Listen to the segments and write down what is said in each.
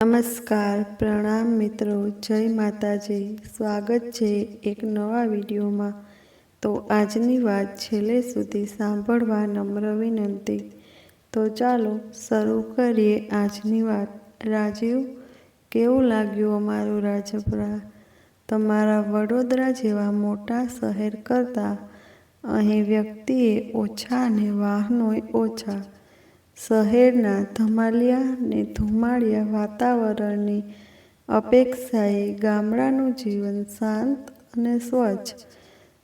નમસ્કાર, પ્રણામ મિત્રો, જય માતાજી. સ્વાગત છે એક નવા વિડીયોમાં. તો આજની વાત છેલ્લે સુધી સાંભળવા નમ્ર વિનંતી. તો ચાલો શરૂ કરીએ આજની વાત. રાજીવ, કેવું લાગ્યું અમારું રાજપરા? તમારા વડોદરા જેવા મોટા શહેર કરતાં અહીં વ્યક્તિએ ઓછા અને વાહનોય ઓછા. શહેરના ધમાલિયા ને ધુમાડિયા વાતાવરણની અપેક્ષાએ ગામડાનું જીવન શાંત અને સ્વચ્છ.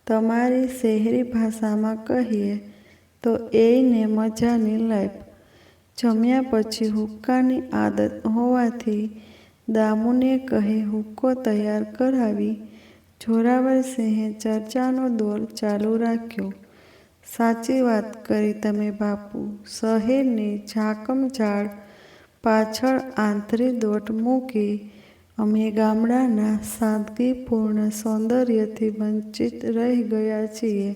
તમારી શહેરી ભાષામાં કહીએ તો એયને મજાની લાઈફ. જમ્યા પછી હુક્કાની આદત હોવાથી દામુને કહે હુક્કો તૈયાર કરાવી જોરાવરસિંહે ચર્ચાનો દોર ચાલુ રાખ્યો. સાચી વાત કરી તમે બાપુ. શહેરની ઝાકમઝાળ પાછળ આંતરી દોટ મૂકી અમે ગામડાના સાદગીપૂર્ણ સૌંદર્યથી વંચિત રહી ગયા છીએ.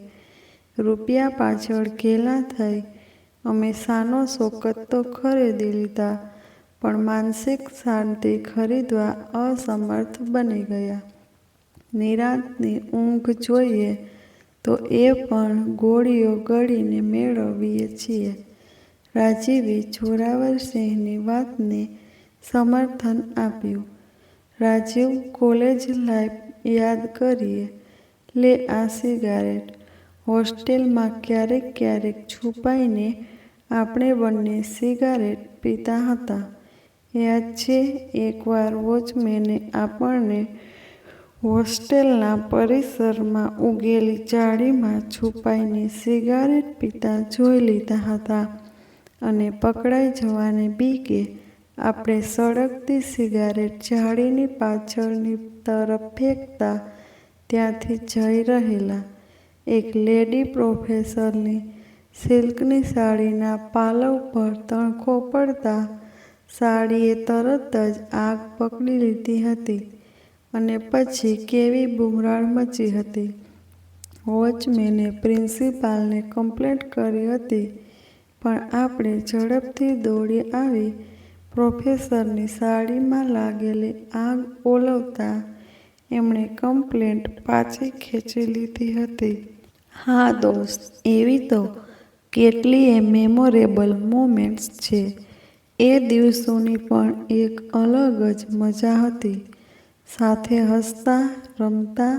રૂપિયા પાછળ ઘેલા થઈ અમે શાનો શોકત તો ખરીદી લીધા, પણ માનસિક શાંતિ ખરીદવા અસમર્થ બની ગયા. નિરાંતની ઊંઘ જોઈએ તો એ પણ ગોળીઓ ગળીને મેળવીએ છીએ. રાજીવે જોરાવરસિંહની વાતને સમર્થન આપ્યું. રાજીવ, કોલેજ લાઈફ યાદ કરીએ. લે આ સિગારેટ. હોસ્ટેલમાં ક્યારેક ક્યારેક છુપાઈને આપણે બંને સિગારેટ પીતા હતા. યાદ છે એકવાર વોચમેને આપણને હોસ્ટેલના પરિસરમાં ઉગેલી ઝાડીમાં છુપાઈને સિગારેટ પીતા જોઈ લીધા હતા અને પકડાઈ જવાને બીકે આપણે સળગતી સિગારેટ ઝાડીની પાછળની તરફ ફેંકતા ત્યાંથી જઈ રહેલા. એક લેડી પ્રોફેસરની સિલ્કની સાડીના પાલવ પર તણખો પડતા સાડીએ તરત જ આગ પકડી લીધી હતી અને પછી કેવી બુમરાણ મચી હતી. વોચમેને પ્રિન્સિપાલને કમ્પ્લેન્ટ કરી હતી, પણ આપણે ઝડપથી દોડી આવી પ્રોફેસરની સાડીમાં લાગેલી આગ ઓલવતા એમણે કમ્પ્લેન્ટ પાછી ખેંચી લીધી હતી. હા દોસ્ત, એવી તો કેટલીય મેમોરેબલ મોમેન્ટ્સ છે. એ દિવસોની પણ એક અલગ જ મજા હતી. સાથે હસતા રમતા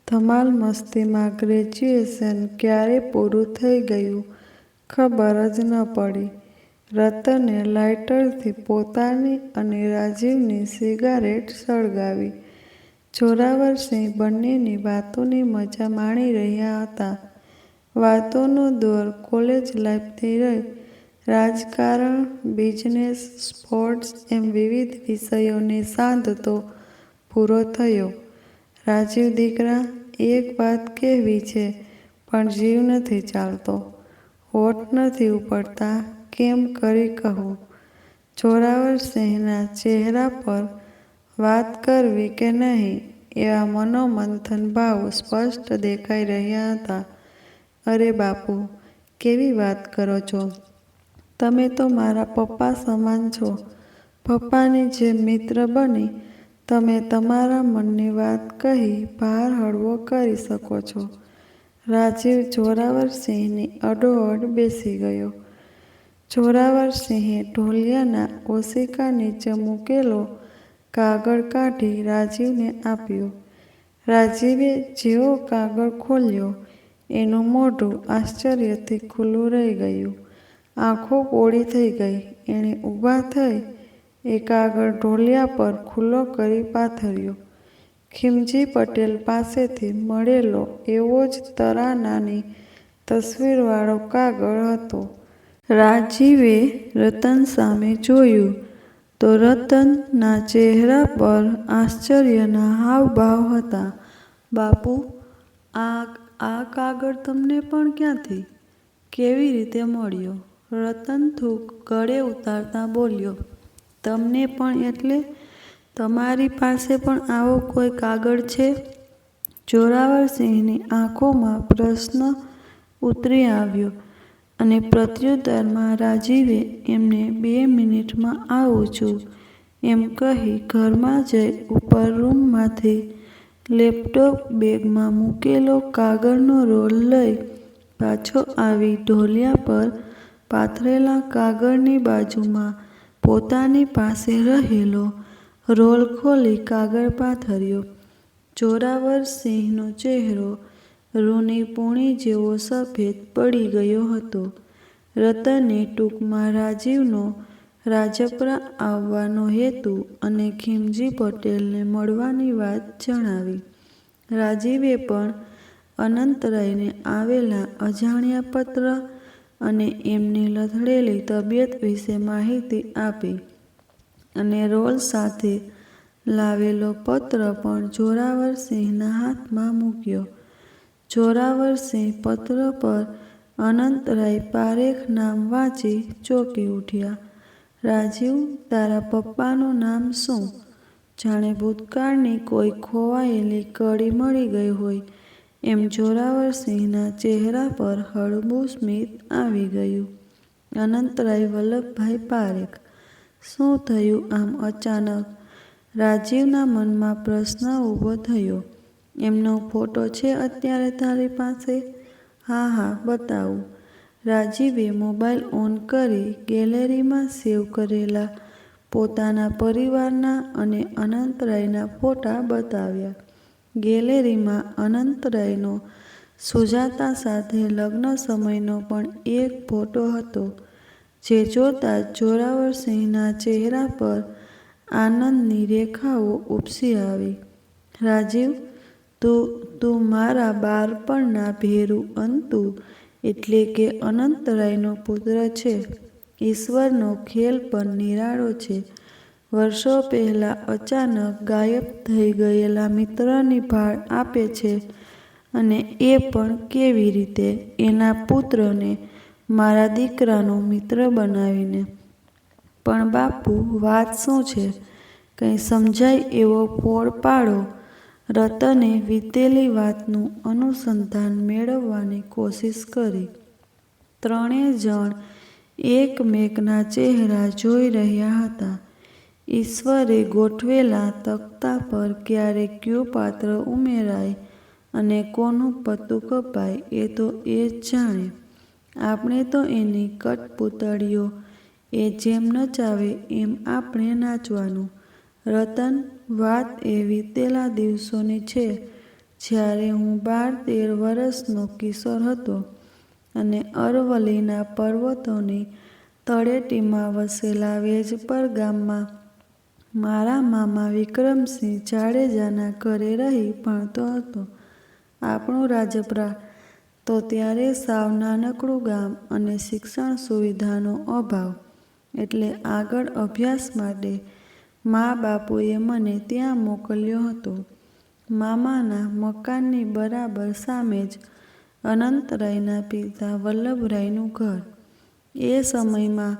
ધમાલ મસ્તીમાં ગ્રેજ્યુએશન ક્યારે પૂરું થઈ ગયું ખબર જ ન પડી. રતને લાઇટરથી પોતાની અને રાજીવની સિગારેટ સળગાવી. જોરાવરસિંહ બંનેની વાતોની મજા માણી રહ્યા હતા. વાતોનો દોર કોલેજ લાઈફથી લઈ રાજકારણ, બિઝનેસ, સ્પોર્ટ્સ એમ વિવિધ વિષયોને સાંધતો પૂરો થયો. રાજીવ દીકરા, એક વાત કહેવી છે પણ જીવ નથી ચાલતો. હોઠ નથી ઉપડતા, કેમ કરી કહું? જોરાવરસિંહના ચહેરા પર વાત કરવી કે નહીં એવા મનોમંથન ભાવ સ્પષ્ટ દેખાઈ રહ્યા હતા. અરે બાપુ, કેવી વાત કરો છો? તમે તો મારા પપ્પા સમાન છો. પપ્પાની જેમ મિત્ર બની તમે તમારા મનની વાત કહી ભાર હળવો કરી શકો છો. રાજીવ જોરાવરસિંહની અડોઅડ બેસી ગયો. જોરાવરસિંહે ઢોલિયાના ઓશિકા નીચે મૂકેલો કાગળ કાઢી રાજીવને આપ્યો. રાજીવે જેવો કાગળ ખોલ્યો, એનું મોઢું આશ્ચર્યથી ખુલ્લું રહી ગયું. આંખો પોળી થઈ ગઈ. એણે ઊભા થઈ એ કાગળ ઢોલિયા પર ખુલ્લો કરી પાથર્યો. ખીમજી પટેલ પાસેથી મળેલો એવો જ તરાનાની તસવીરવાળો કાગળ હતો. રાજીવે રતન સામે જોયું તો રતનના ચહેરા પર આશ્ચર્યના હાવભાવ હતા. બાપુ, આ કાગળ તમને પણ ક્યાંથી, કેવી રીતે મળ્યો? રતન થૂક ગળે ઉતારતા બોલ્યો. તમને પણ એટલે તમારી પાસે પણ આવો કોઈ કાગળ છે? જોરાવરસિંહની આંખોમાં પ્રશ્ન ઉતરી આવ્યો અને પ્રત્યુત્તરમાં રાજીવે એમને 2 મિનિટમાં આવું છું એમ કહી ઘરમાં જઈ ઉપર રૂમમાંથી લેપટોપ બેગમાં મૂકેલો કાગળનો રોલ લઈ પાછો આવી ઢોલિયા પર પાથરેલા કાગળની બાજુમાં પોતાની પાસે રહેલો રોલ ખોલી કાગળ પાથર્યો. જોરાવરસિંહનો ચહેરો રૂની પૂણી જેવો સફેદ પડી ગયો હતો. રતને ટૂંકમાં રાજીવનો રાજપરા આવવાનો હેતુ અને ખીમજી પટેલને મળવાની વાત જણાવી. રાજીવે પણ અનંતરાયને આવેલા અજાણ્યા પત્ર અને એમની લથડેલી તબિયત વિશે માહિતી આપી અને રોલ સાથે લાવેલો પત્ર પણ જોરાવરસિંહના હાથમાં મૂક્યો. જોરાવરસિંહ પત્ર પર અનંતરાય પારેખ નામ વાંચી ચોંકી ઉઠ્યા. રાજીવ, તારા પપ્પાનું નામ શું? જાણે ભૂતકાળની કોઈ ખોવાયેલી કડી મળી ગઈ હોય એમ જોરાવરસિંહના ચહેરા પર હળવું સ્મિત આવી ગયું. અનંતરાય વલ્લભભાઈ પારેખ. શું થયું આમ અચાનક? રાજીવના મનમાં પ્રશ્ન ઊભો થયો. એમનો ફોટો છે અત્યારે તારી પાસે? હા, બતાવું. રાજીવે મોબાઈલ ઓન કરી ગેલેરીમાં સેવ કરેલા પોતાના પરિવારના અને અનંતરાયના ફોટા બતાવ્યા. ગેલેરીમાં અનંતરાયનો સુજાતા સાથે લગ્ન સમયનો પણ એક ફોટો હતો, જે જોતા જ જોરાવરસિંહના ચહેરા પર આનંદની રેખાઓ ઉપસી આવી. રાજીવ, તું મારા બાળપણના ભેરુ અંતુ એટલે કે અનંતરાયનો પુત્ર છે. ઈશ્વરનો ખેલ પણ નિરાળો છે. વર્ષો પહેલાં અચાનક ગાયબ થઈ ગયેલા મિત્રની ભાળ આપે છે, અને એ પણ કેવી રીતે? એના પુત્રને મારા દીકરાનો મિત્ર બનાવીને. પણ બાપુ, વાત શું છે? કંઈ સમજાય એવો ફોડ પાડો. રતને વીતેલી વાતનું અનુસંધાન મેળવવાની કોશિશ કરી. ત્રણેય જણ એકમેકના ચહેરા જોઈ રહ્યા હતા. ઈશ્વરે ગોઠવેલા તખ્તા પર ક્યારે કયું પાત્ર ઉમેરાય અને કોનું પત્તું કપાય એ તો એ જ જાણે. આપણે તો એની કઠપૂતળીઓ. એ જેમ નચાવે એમ આપણે નાચવાનું. રતન, વાત એ વીતેલા દિવસોની છે, જ્યારે હું 12-13 વર્ષનો કિશોર હતો અને અરવલ્લીના પર્વતોની તળેટીમાં વસેલા વેજપર ગામમાં મારા મામા વિક્રમસિંહ જાડેજાના ઘરે રહી ભણતો હતો. આપણું રાજપરા તો ત્યારે સાવ નાનકડું ગામ અને શિક્ષણ સુવિધાનો અભાવ, એટલે આગળ અભ્યાસ માટે મા બાપુએ મને ત્યાં મોકલ્યો હતો. મામાના મકાનની બરાબર સામે જ અનંતરાયના પિતા વલ્લભરાયનું ઘર. એ સમયમાં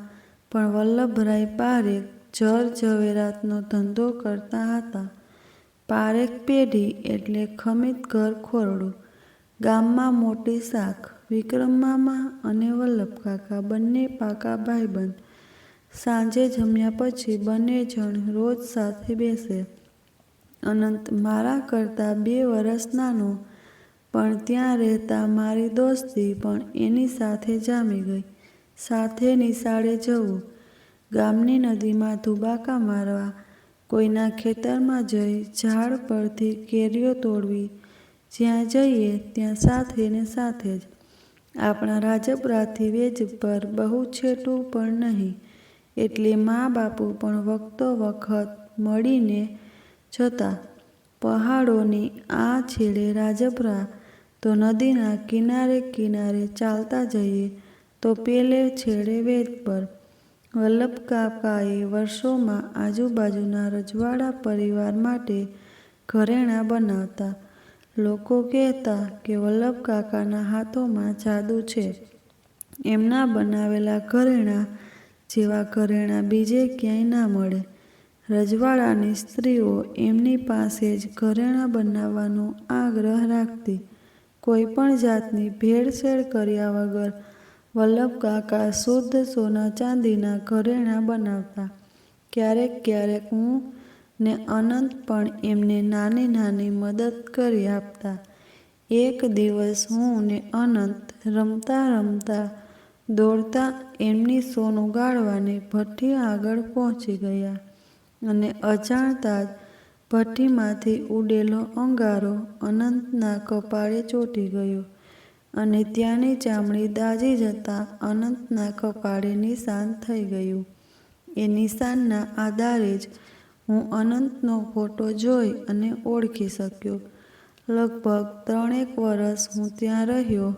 પણ વલ્લભરાય પારેખ જર-ઝવેરાતનો ધંધો કરતા હતા. પારેખ પેઢી એટલે ખમીત ઘર ખોરડું. ગામમાં મોટી શાખ. વિક્રમમામા અને વલ્લભકાકા બંને પાકા ભાઈબંધ. સાંજે જમ્યા પછી બંને જણ રોજ સાથે બેસે. અનંત મારા કરતાં 2 વર્ષ નાનો, પણ ત્યાં રહેતા મારી દોસ્તી પણ એની સાથે જામી ગઈ. સાથે નિશાળે જવું, ગામની નદીમાં ધુબાકા મારવા, કોઈના ખેતરમાં જઈ ઝાડ પરથી કેરીઓ તોડવી. જ્યાં જઈએ ત્યાં સાથે ને સાથે જ. આપણા રાજપરાથી વેજપર બહુ છેટું પણ નહીં, એટલે મા બાપુ પણ વખતો વખત મળીને જતા. પહાડોની આ છેડે રાજપરા તો નદીના કિનારે કિનારે ચાલતા જઈએ તો પેલે છેડે વેજપર. વલ્લભકાકાએ વર્ષોમાં આજુબાજુના રજવાડા પરિવાર માટે ઘરેણાં બનાવતા. લોકો કહેતા કે વલ્લભકાકાના હાથોમાં જાદુ છે. એમના બનાવેલા ઘરેણાં જેવા ઘરેણાં બીજે ક્યાંય ના મળે. રજવાડાની સ્ત્રીઓ એમની પાસે જ ઘરેણાં બનાવવાનો આગ્રહ રાખતી. કોઈ પણ જાતની ભેળસેળ કર્યા વગર વલ્લભકાકા શુદ્ધ સોના ચાંદીના ઘરેણાં બનાવતા. ક્યારેક હું ને અનંત પણ એમને નાની નાની મદદ કરી આપતા. એક દિવસ હું ને અનંત રમતા દોડતા એમની સોનું ગાળવાની ભઠ્ઠી આગળ પહોંચી ગયા અને અજાણતા જ ભઠ્ઠીમાંથી ઉડેલો અંગારો અનંતના કપાળે ચોંટી ગયો અને ત્યાંની ચામડી દાઝી જતાં અનંતના કપાળે નિશાન થઈ ગયું. એ નિશાનના આધારે જ હું અનંતનો ફોટો જોઈ અને ઓળખી શક્યો. લગભગ 3 વર્ષ હું ત્યાં રહ્યો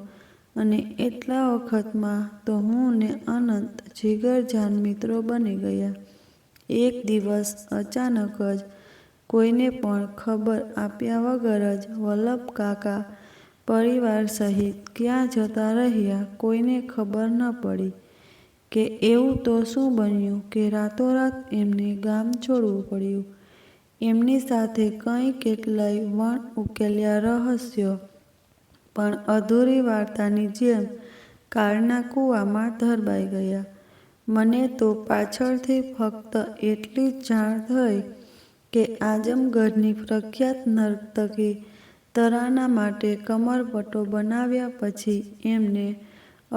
અને એટલા વખતમાં તો હું ને અનંત જીગરજાન મિત્રો બની ગયા. એક દિવસ અચાનક જ કોઈને પણ ખબર આપ્યા વગર જ વલ્લભકાકા પરિવાર સહિત ક્યાં જતા રહ્યા કોઈને ખબર ન પડી કે એવું તો શું બન્યું કે રાતોરાત એમને ગામ છોડવું પડ્યું. એમની સાથે કેટલાય વણ ઉકેલ્યા રહસ્યો પણ અધૂરી વાર્તાની જેમ કાળના કૂવામાં ધરબાઈ ગયા. મને તો પાછળથી ફક્ત એટલી જ જાણ થઈ કે આઝમગઢની પ્રખ્યાત નર્તકી તરાના માટે કમરપટ્ટો બનાવ્યા પછી એમને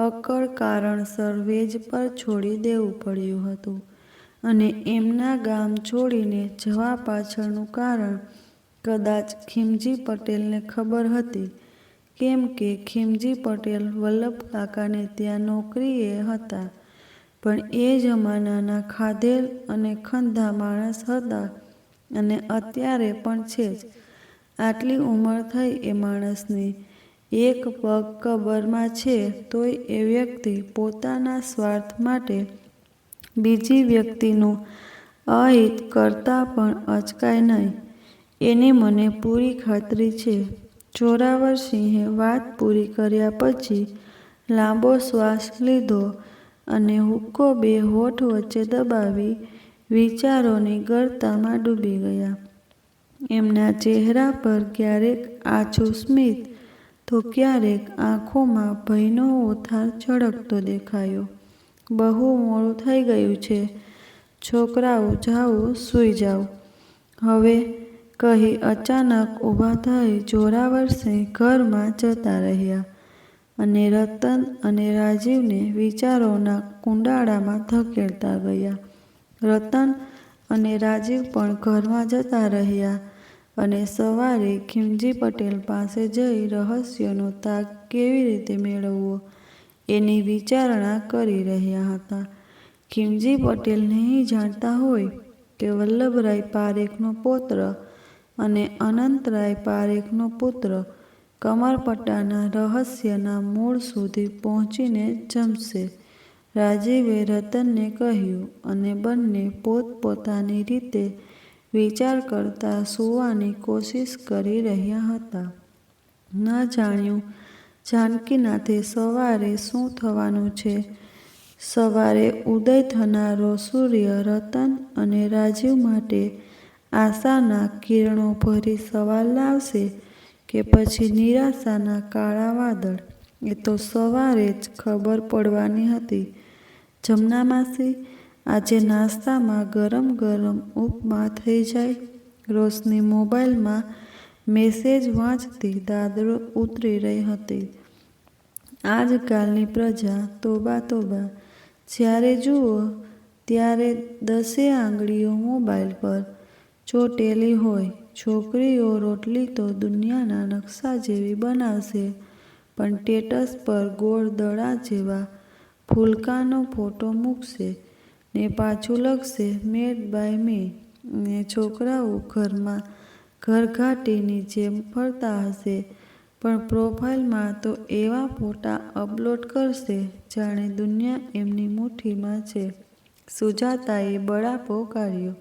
અક્કડ કારણસર વેજ પર છોડી દેવું પડ્યું હતું અને એમના ગામ છોડીને જવા પાછળનું કારણ કદાચ ખીમજી પટેલને ખબર હતી, કેમ કે ખીમજી પટેલ વલ્લભકાકાને ત્યાં નોકરીએ હતા પણ એ જમાનાના ખાધેલ અને ખંધા માણસ હતા અને અત્યારે પણ છે જ. આટલી ઉંમર થઈ એ માણસની, એક પગ કબરમાં છે તોય એ વ્યક્તિ પોતાના સ્વાર્થ માટે બીજી વ્યક્તિનું અહિત કરતાં પણ અચકાય નહીં એની મને પૂરી ખાતરી છે. જોરાવરસિંહે વાત પૂરી કર્યા પછી લાંબો શ્વાસ લીધો અને હુક્કો 2 હોઠ વચ્ચે દબાવી વિચારોની ગર્તામાં ડૂબી ગયા. એમના ચહેરા પર ક્યારેક આછું સ્મિત તો ક્યારેક આંખોમાં ભયનો ઓથાર ઝળકતો દેખાયો. બહુ મોડું થઈ ગયું છે, છોકરાઓ જાઓ સૂઈ જાઓ હવે કહી અચાનક ઊભા થઈ જોરાવરસિંહ ઘરમાં જતા રહ્યા અને રતન અને રાજીવને વિચારોના કુંડાળામાં ધકેલતા ગયા. રતન અને રાજીવ પણ ઘરમાં જતા રહ્યા અને સવારે ખીમજી પટેલ પાસે જઈ રહસ્યનો તાગ કેવી રીતે મેળવવો એની વિચારણા કરી રહ્યા હતા. ખીમજી પટેલ નહીં જાણતા હોય કે વલ્લભરાય પારેખનો પૌત્ર અને અનંતરાય પારેખનો પુત્ર કમરપટ્ટાના રહસ્યના મૂળ સુધી પહોંચીને જમશે. રાજીવે રતનને કહ્યું અને બંને પોતપોતાની રીતે વિચાર કરતા સૂવાની કોશિશ કરી રહ્યા હતા. ન જાણ્યું જાનકીનાથે સવારે શું થવાનું છે. સવારે ઉદય થનારો સૂર્ય રતન અને રાજીવ માટે આશાના કિરણો ભરી સવાર લાવશે કે પછી નિરાશાના કાળા વાદળ એ તો સવારે જ ખબર પડવાની હતી. જમના માસી, આજે નાસ્તામાં ગરમ ગરમ ઉપમા થઈ જાય. રોશની મોબાઈલમાં મેસેજ વાંચતી દાદરો ઉતરી રહી હતી. આજકાલની પ્રજા તોબા તોબા, જ્યારે જુઓ ત્યારે 10 આંગળીઓ મોબાઈલ પર ચોંટેલી હોય. છોકરીઓ રોટલી તો દુનિયાના નકશા જેવી બનાવશે પણ સ્ટેટસ પર ગોળ દડા જેવા ફૂલકાનો ફોટો મૂકશે ને પાછું લખશે મેડ બાય મી ને છોકરાઓ ઘરમાં ઘરઘાટીની જેમ ફરતા હશે પણ પ્રોફાઇલમાં તો એવા ફોટા અપલોડ કરશે જાણે દુનિયા એમની મુઠ્ઠીમાં છે. સુજાતાએ બળાપો કાઢ્યો.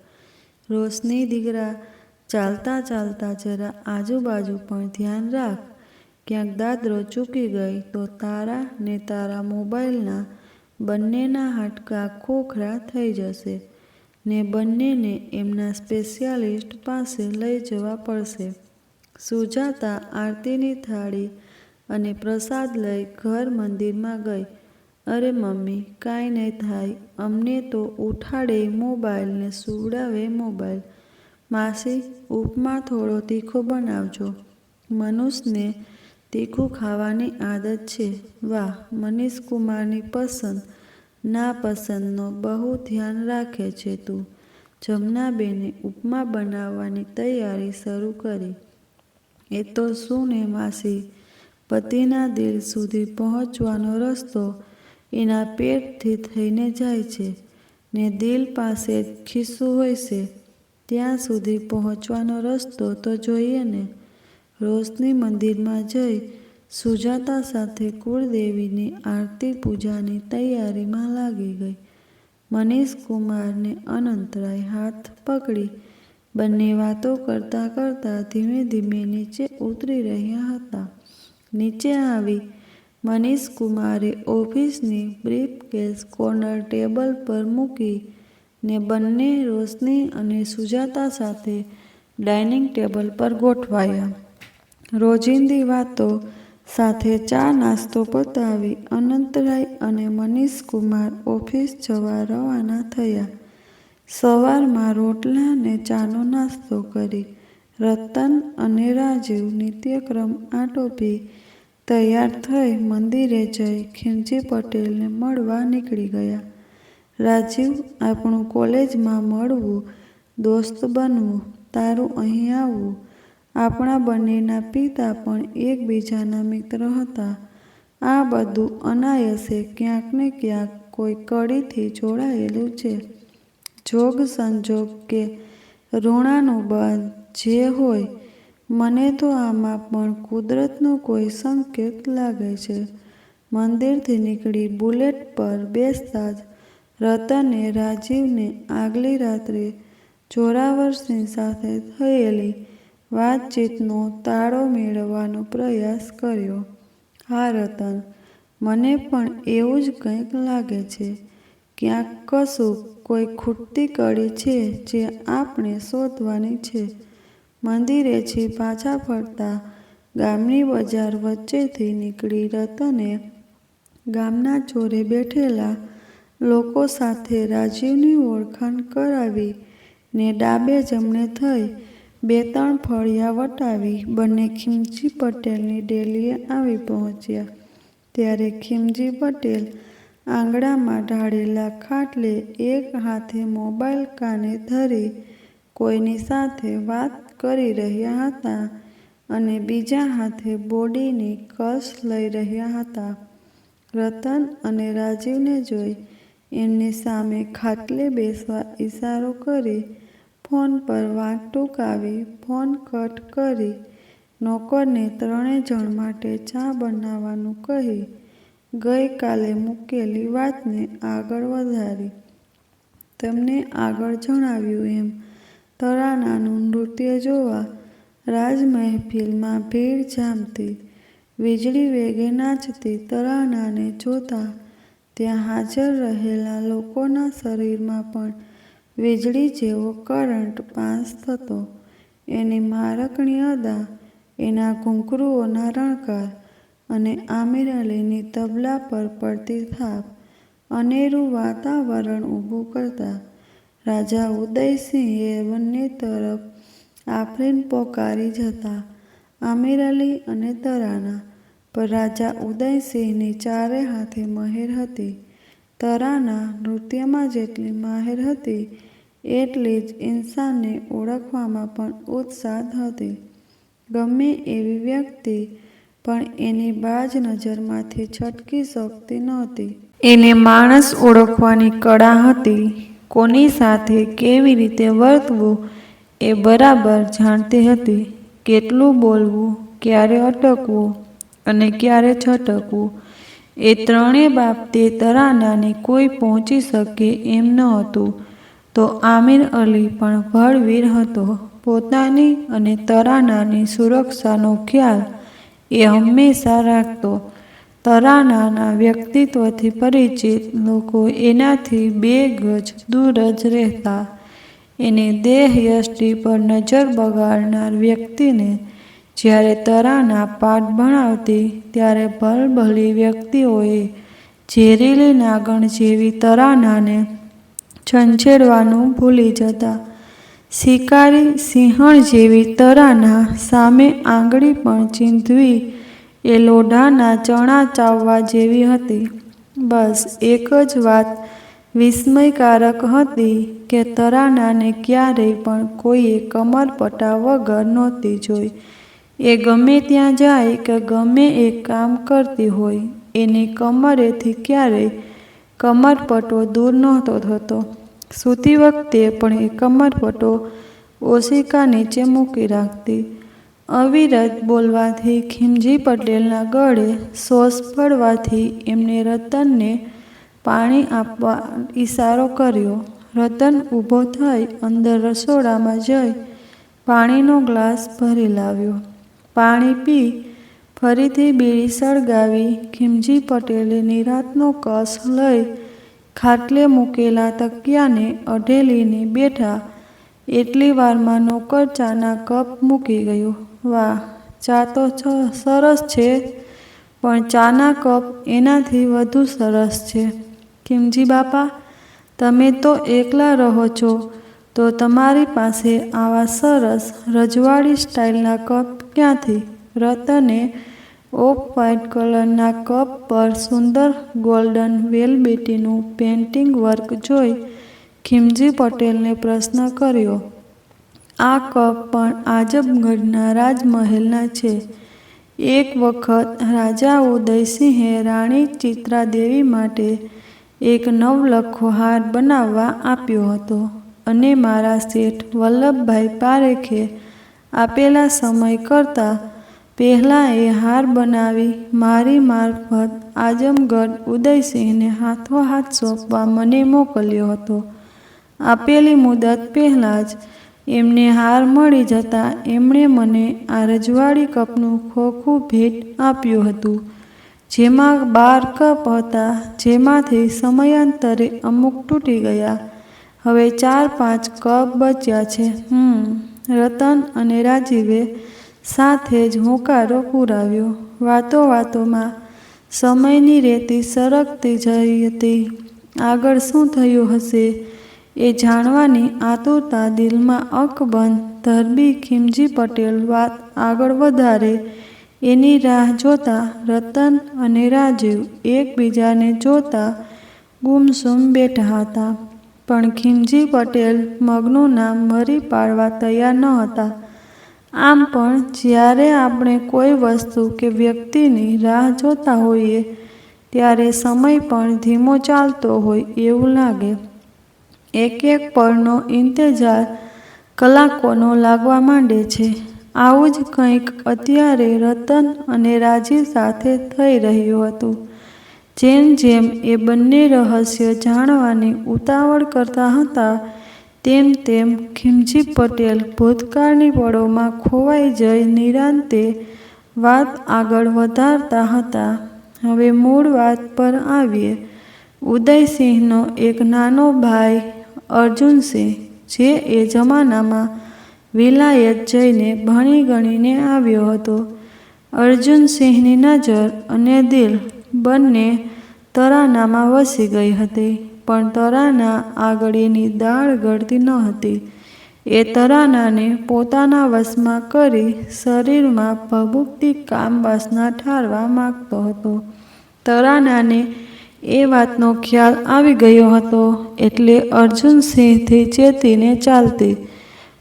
રોશની દીકરા, ચાલતા ચાલતા જરા આજુબાજુ પણ ધ્યાન રાખ. ક્યાંક દાદરો ચૂકી ગઈ તો તારા ને તારા મોબાઈલના બંનેના હાડકાં ખોખરા થઈ જશે ને બંનેને એમના સ્પેશિયાલિસ્ટ પાસે લઈ જવા પડશે. સુજાતા આરતીની થાળી અને પ્રસાદ લઈ ઘર મંદિરમાં ગઈ અરે મમ્મી, કાંઈ નહીં થાય. અમને તો ઉઠાડે મોબાઈલ ને સુવડાવે મોબાઈલ. માસી, ઉપમા થોડો તીખો બનાવજો. મનુષને તીખું ખાવાની આદત છે. વાહ, મનીષ કુમારની પસંદ નાપસંદનો બહુ ધ્યાન રાખે છે તું. જમનાબેને ઉપમા બનાવવાની તૈયારી શરૂ કરી. એ તો શું ને માસી, પતિના દિલ સુધી પહોંચવાનો રસ્તો એના પેટથી થઈને જાય છે ને દિલ પાસે જ ખિસ્સું હોય છે. ત્યાં સુધી પહોંચવાનો રસ્તો તો જોઈએ ને. રોશની મંદિરમાં જઈ સુજાતા સાથે કુળદેવીની આરતી પૂજાની તૈયારીમાં લાગી ગઈ. મનીષ કુમારને અનંતરાય હાથ પકડી બંને વાતો કરતા કરતા ધીમે ધીમે નીચે ઉતરી રહ્યા હતા. નીચે આવી મનીષ કુમારે ઓફિસની બ્રીફકેસ કોર્નર ટેબલ પર મૂકી ને બંને રોશની અને સુજાતા સાથે ડાઇનિંગ ટેબલ પર ગોઠવાયા. રોજિંદી વાતો સાથે ચા નાસ્તો પતાવી અનંતરાય અને મનીષ કુમાર ઓફિસ જવા રવાના થયા. સવારમાં રોટલા ને ચાનો નાસ્તો કરી રતન અને રાજીવ નિત્યક્રમ આટોપી તૈયાર થઈ મંદિરે જઈ ખીમજી પટેલને મળવા નીકળી ગયા. રાજીવ, આપણું કોલેજમાં મળવું, દોસ્ત બનવું, તારું અહીં આવવું. આપણા બંનેના પિતા પણ એકબીજાના મિત્ર હતા. આ બધું અનાયસે ક્યાંક ને ક્યાંક કોઈ કડીથી જોડાયેલું છે. જોગ સંજોગ કે ઋણાનુબંધ જે હોય, મને તો આમાં પણ કુદરતનો કોઈ સંકેત લાગે છે. મંદિરથી નીકળી બુલેટ પર બેસતા જ રતને રાજીવને આગલી રાત્રે જોરાવરસિંહ સાથે થયેલી વાતચીતનો તાળો મેળવવાનો પ્રયાસ કર્યો. હા રતન, મને પણ એવું જ કંઈક લાગે છે. ક્યાંક કશુંક કોઈ ખૂટતી કડી છે જે આપણે શોધવાની છે. મંદિરેથી પાછા ફરતા ગામની બજાર વચ્ચેથી નીકળી રતને ગામના ચોરે બેઠેલા લોકો સાથે રાજીવની ઓળખાણ કરાવી ને ડાબે જમણે થઈ 2-3 ફળિયા વટાવી બંને ખીમજી પટેલની ડેલીએ આવી પહોંચ્યા. ત્યારે ખીમજી પટેલ આંગણામાં ઢાળેલા ખાટલે એક હાથે મોબાઈલ કાને ધરી કોઈની સાથે વાત કરી રહ્યા હતા અને બીજા હાથે બોડીની કસ લઈ રહ્યા હતા. રતન અને રાજીવને જોઈ એમની સામે ખાટલે બેસવા ઈશારો કરી ફોન પર વાત ટૂંકાવી ફોન કટ કરી નોકરને 3 જણ માટે ચા બનાવવાનું કહી ગઈ કાલે મૂકેલી વાતને આગળ વધારી. તેમને આગળ જણાવ્યું એમ તરાનાનું નૃત્ય જોવા રાજમહેફિલમાં ભીડ જામતી. વીજળી વેગે નાચતી તરાનાને જોતા ત્યાં હાજર રહેલા લોકોના શરીરમાં પણ વીજળી જેવો કરંટ પાસ થતો. એની મારકણી અદા, એના ઘૂંઘરૂઓના રણકાર અને આમિર અલીની તબલા પર પડતી થાપ અનેરું વાતાવરણ ઊભું કરતા. રાજા ઉદયસિંહે બંને તરફ આફરીન પોકારી જતા. આમિર અલી અને તરાના પર રાજા ઉદયસિંહની ચારે હાથે મહેર હતી. તરાના નૃત્યમાં જેટલી માહેર હતી એટલી જ ઇન્સાનને ઓળખવામાં પણ ઉત્સાહ હતી. ગમે એવી વ્યક્તિ પણ એની બાજ નજરમાંથી છટકી શકતી નહોતી. એને માણસ ઓળખવાની કળા હતી. કોની સાથે કેવી રીતે વર્તવું એ બરાબર જાણતી હતી. કેટલું બોલવું, ક્યારે અટકવું અને ક્યારે છટકવું એ ત્રણેય બાબતે તરાનાને કોઈ પહોંચી શકે એમ ન હતું. તો આમિર અલી પણ બળવીર હતો. પોતાની અને તરાનાની સુરક્ષાનો ખ્યાલ એ હંમેશા રાખતો. તરાનાના વ્યક્તિત્વથી પરિચિત લોકો એનાથી 2 ગજ દૂર જ રહેતા. એની દેહયષ્ટિ પર નજર બગાડનાર વ્યક્તિને જ્યારે તરાના પાઠ ભણાવતી ત્યારે ભલભલી વ્યક્તિઓએ ઝેરીલી નાગણ જેવી તરાનાને છંછેડવાનું ભૂલી જતા. શિકારી સિંહણ જેવી તરાના સામે આંગળી પણ ચીંધવી એ લોઢાના ચણા ચાવવા જેવી હતી. બસ એક જ વાત વિસ્મયકારક હતી કે તરાનાને ક્યારેય પણ કોઈએ કમરપટા વગર નહોતી જોઈ. એ ગમે ત્યાં જાય કે ગમે એ કામ કરતી હોય, એની કમરેથી ક્યારેય કમરપટો દૂર નહોતો થતો. સૂતી વખતે પણ એ કમરપટો ઓશિકા નીચે મૂકી રાખતી. અવિરત બોલવાથી ખીમજી પટેલના ગળે સોસ પડવાથી એમને રતનને પાણી આપવા ઈશારો કર્યો. રતન ઊભો થઈ અંદર રસોડામાં જઈ પાણીનો ગ્લાસ ભરી લાવ્યો. પાણી પી ફરીથી બીડી સળગાવી ખીમજી પટેલે નિરાંતનો કસ લઈ ખાટલે મૂકેલા તકિયાને અઢેલીને બેઠા. એટલી વારમાં નોકર ચાના કપ મૂકી ગયો. વાહ, ચા તો સરસ છે, પણ ચાના કપ એનાથી વધુ સરસ છે. ખીમજી બાપા, તમે તો એકલા રહો છો, તો તમારી પાસે આવા સરસ રજવાડી સ્ટાઇલના કપ ક્યાંથી? રતને ઓફ વ્હાઇટ કલરના કપ પર સુંદર ગોલ્ડન વેલ્વેટનું પેઇન્ટિંગ વર્ક જોઈ ખીમજી પટેલને પ્રશ્ન કર્યો. આ કપ પણ આઝમગઢના રાજમહેલના છે. એક વખત રાજા ઉદયસિંહે રાણી ચિત્રાદેવી માટે એક નવલખો હાર બનાવવા આપ્યો હતો અને મારા શેઠ વલ્લભભાઈ પારેખે આપેલા સમય કરતાં પહેલાં એ હાર બનાવી મારી મારફત આઝમગઢ ઉદયસિંહને હાથોહાથ સોંપવા મને મોકલ્યો હતો. આપેલી મુદત પહેલાં જ એમને હાર મળી જતાં એમણે મને આ રજવાડી કપનું ખોખું ભેટ આપ્યું હતું, જેમાં 12 કપ હતા, જેમાંથી સમયાંતરે અમુક તૂટી ગયા. હવે 4-5 કપ બચ્યા છે. રતન અને રાજીવે સાથે જ હોંકારો પુરાવ્યો. વાતોવાતોમાં સમયની રેતી સરકતી જઈ હતી. આગળ શું થયું હશે એ જાણવાની આતુરતા દિલમાં અકબંધ ધરબી ખીમજી પટેલ વાત આગળ વધારે એની રાહ જોતા રતન અને રાજીવ એકબીજાને જોતા ગુમસુમ બેઠા હતા. પણ ખીમજી પટેલ મગનું નામ મરી પાડવા તૈયાર ન હતા. આમ પણ જ્યારે આપણે કોઈ વસ્તુ કે વ્યક્તિની રાહ જોતા હોઈએ ત્યારે સમય પણ ધીમો ચાલતો હોય એવું લાગે. એક એક પળનો ઇંતજાર કલાકોનો લાગવા માંડે છે. આવું જ કંઈક અત્યારે રતન અને રાજીવ સાથે થઈ રહ્યું હતું. જેમ જેમ એ બંને રહસ્ય જાણવાની ઉતાવળ કરતા હતા, તેમ તેમ ખીમજી પટેલ ભૂતકાળની પળોમાં ખોવાઈ જઈ નિરાંતે વાત આગળ વધારતા હતા. હવે મૂળ વાત પર આવીએ. ઉદયસિંહનો એક નાનો ભાઈ અર્જુનસિંહ, જે એ જમાનામાં વિલાયત જઈને ભણી ગણીને આવ્યો હતો. અર્જુનસિંહની નજર અને દિલ બંને તરાનામાં વસી ગઈ હતી, પણ તરાના આગળ એની દાળ ગળતી ન હતી. એ તરાનાને પોતાના વશમાં કરી શરીરમાં ભભૂકતી કામ વાસના ઠારવા માંગતો હતો. તરાનાને એ વાતનો ખ્યાલ આવી ગયો હતો એટલે અર્જુનસિંહથી ચેતીને ચાલતી.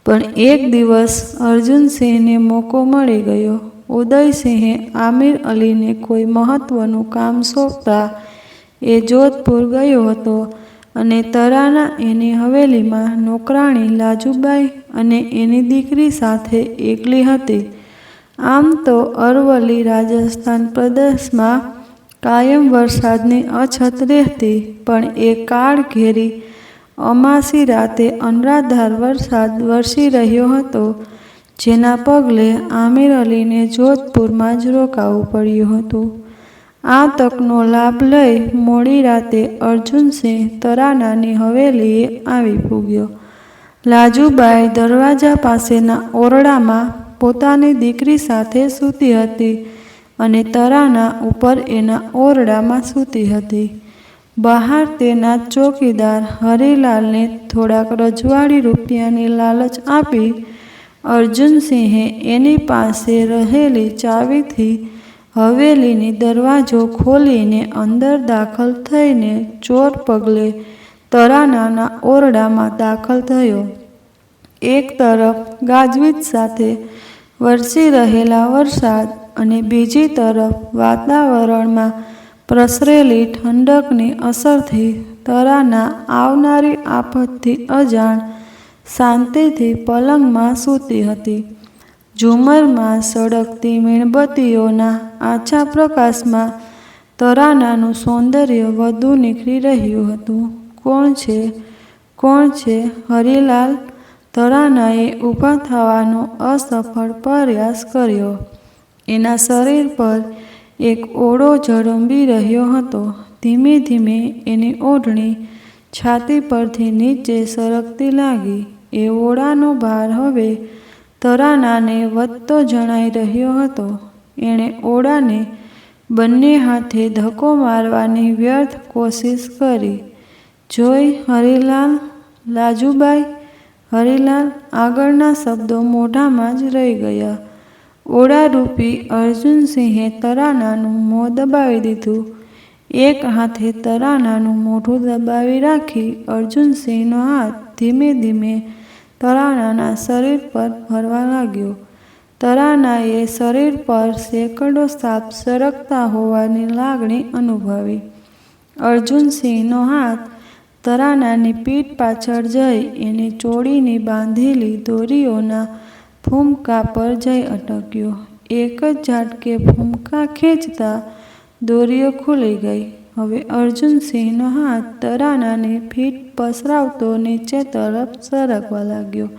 પણ એક દિવસ અર્જુનસિંહને મોકો મળી ગયો. ઉદયસિંહે આમિર અલીને કોઈ મહત્વનું કામ સોંપતા એ જોધપુર ગયો હતો અને તરાના એની હવેલીમાં નોકરાણી લાજુબાઈ અને એની દીકરી સાથે એકલી હતી. આમ તો અરવલ્લી રાજસ્થાન પ્રદેશમાં કાયમ વરસાદની અછત રહેતી, પણ એ કાળ ઘેરી અમાસી રાતે અનરાધાર વરસાદ વરસી રહ્યો હતો, જેના પગલે આમિર અલીને જોધપુરમાં જ રોકાવું પડ્યું હતું. આ તકનો લાભ લઈ મોડી રાતે અર્જુનસિંહ તરાનાની હવેલીએ આવી પૂગ્યો. લાજુબાઈ દરવાજા પાસેના ઓરડામાં પોતાની દીકરી સાથે સૂતી હતી. અને તરાના ઉપર એના ઓરડામાં સૂતી હતી. બહાર તેના ચોકીદાર હરિલાલને થોડાક રજવાડી રૂપિયાની લાલચ આપી અર્જુનસિંહે એની પાસે રહેલી ચાવીથી હવેલીની દરવાજો ખોલીને અંદર દાખલ થઈને ચોર પગલે તરાનાના ઓરડામાં દાખલ થયો. એક તરફ ગાજવીજ સાથે વરસી રહેલા વરસાદ અને બીજી તરફ વાતાવરણમાં પ્રસરેલી ઠંડકની અસરથી તરાના આવનારી આફતથી અજાણ શાંતિથી પલંગમાં સૂતી હતી. ઝુમરમાં સળગતી મીણબત્તીઓના આછા પ્રકાશમાં તરાનાનું સૌંદર્ય વધુ નીખરી રહ્યું હતું. કોણ છે? કોણ છે? હરિલાલ તરાનાએ ઊભા થવાનો અસફળ પ્રયાસ કર્યો. એના શરીર પર એક ઓળો ઝળંબી રહ્યો હતો. ધીમે ધીમે એની ઓઢણી છાતી પરથી નીચે સરકતી લાગી. એ ઓળાનો ભાર હવે તરાનાને વધતો જણાઈ રહ્યો હતો. એણે ઓળાને બંને હાથે ધક્કો મારવાની વ્યર્થ કોશિશ કરી. જોઈ હરિલાલ, લાજુબાઈ, હરિલાલ આગળના શબ્દો મોઢામાં જ રહી ગયા. ઓળારૂપી અર્જુનસિંહે તરાનાનું મોં દબાવી દીધું. એક હાથે તરાનાનું મોઢું દબાવી રાખી અર્જુનસિંહનો હાથ ધીમે ધીમે તરાનાના શરીર પર ફરવા લાગ્યો. તરાનાએ શરીર પર સેંકડો સાપ સરકતા હોવાની લાગણી અનુભવી. અર્જુનસિંહનો હાથ તરાનાની પીઠ પાછળ જઈ એની ચોળીની બાંધેલી દોરીઓના ફૂમકા પર જઈ અટક્યો. એક જ ઝાટકે ફૂમકા ખેંચતા દોરીઓ ખુલી ગઈ. હવે અર્જુનસિંહનો હાથ તરાનાની પીઠ પસરાવતો નીચે તરફ સરકવા લાગ્યો.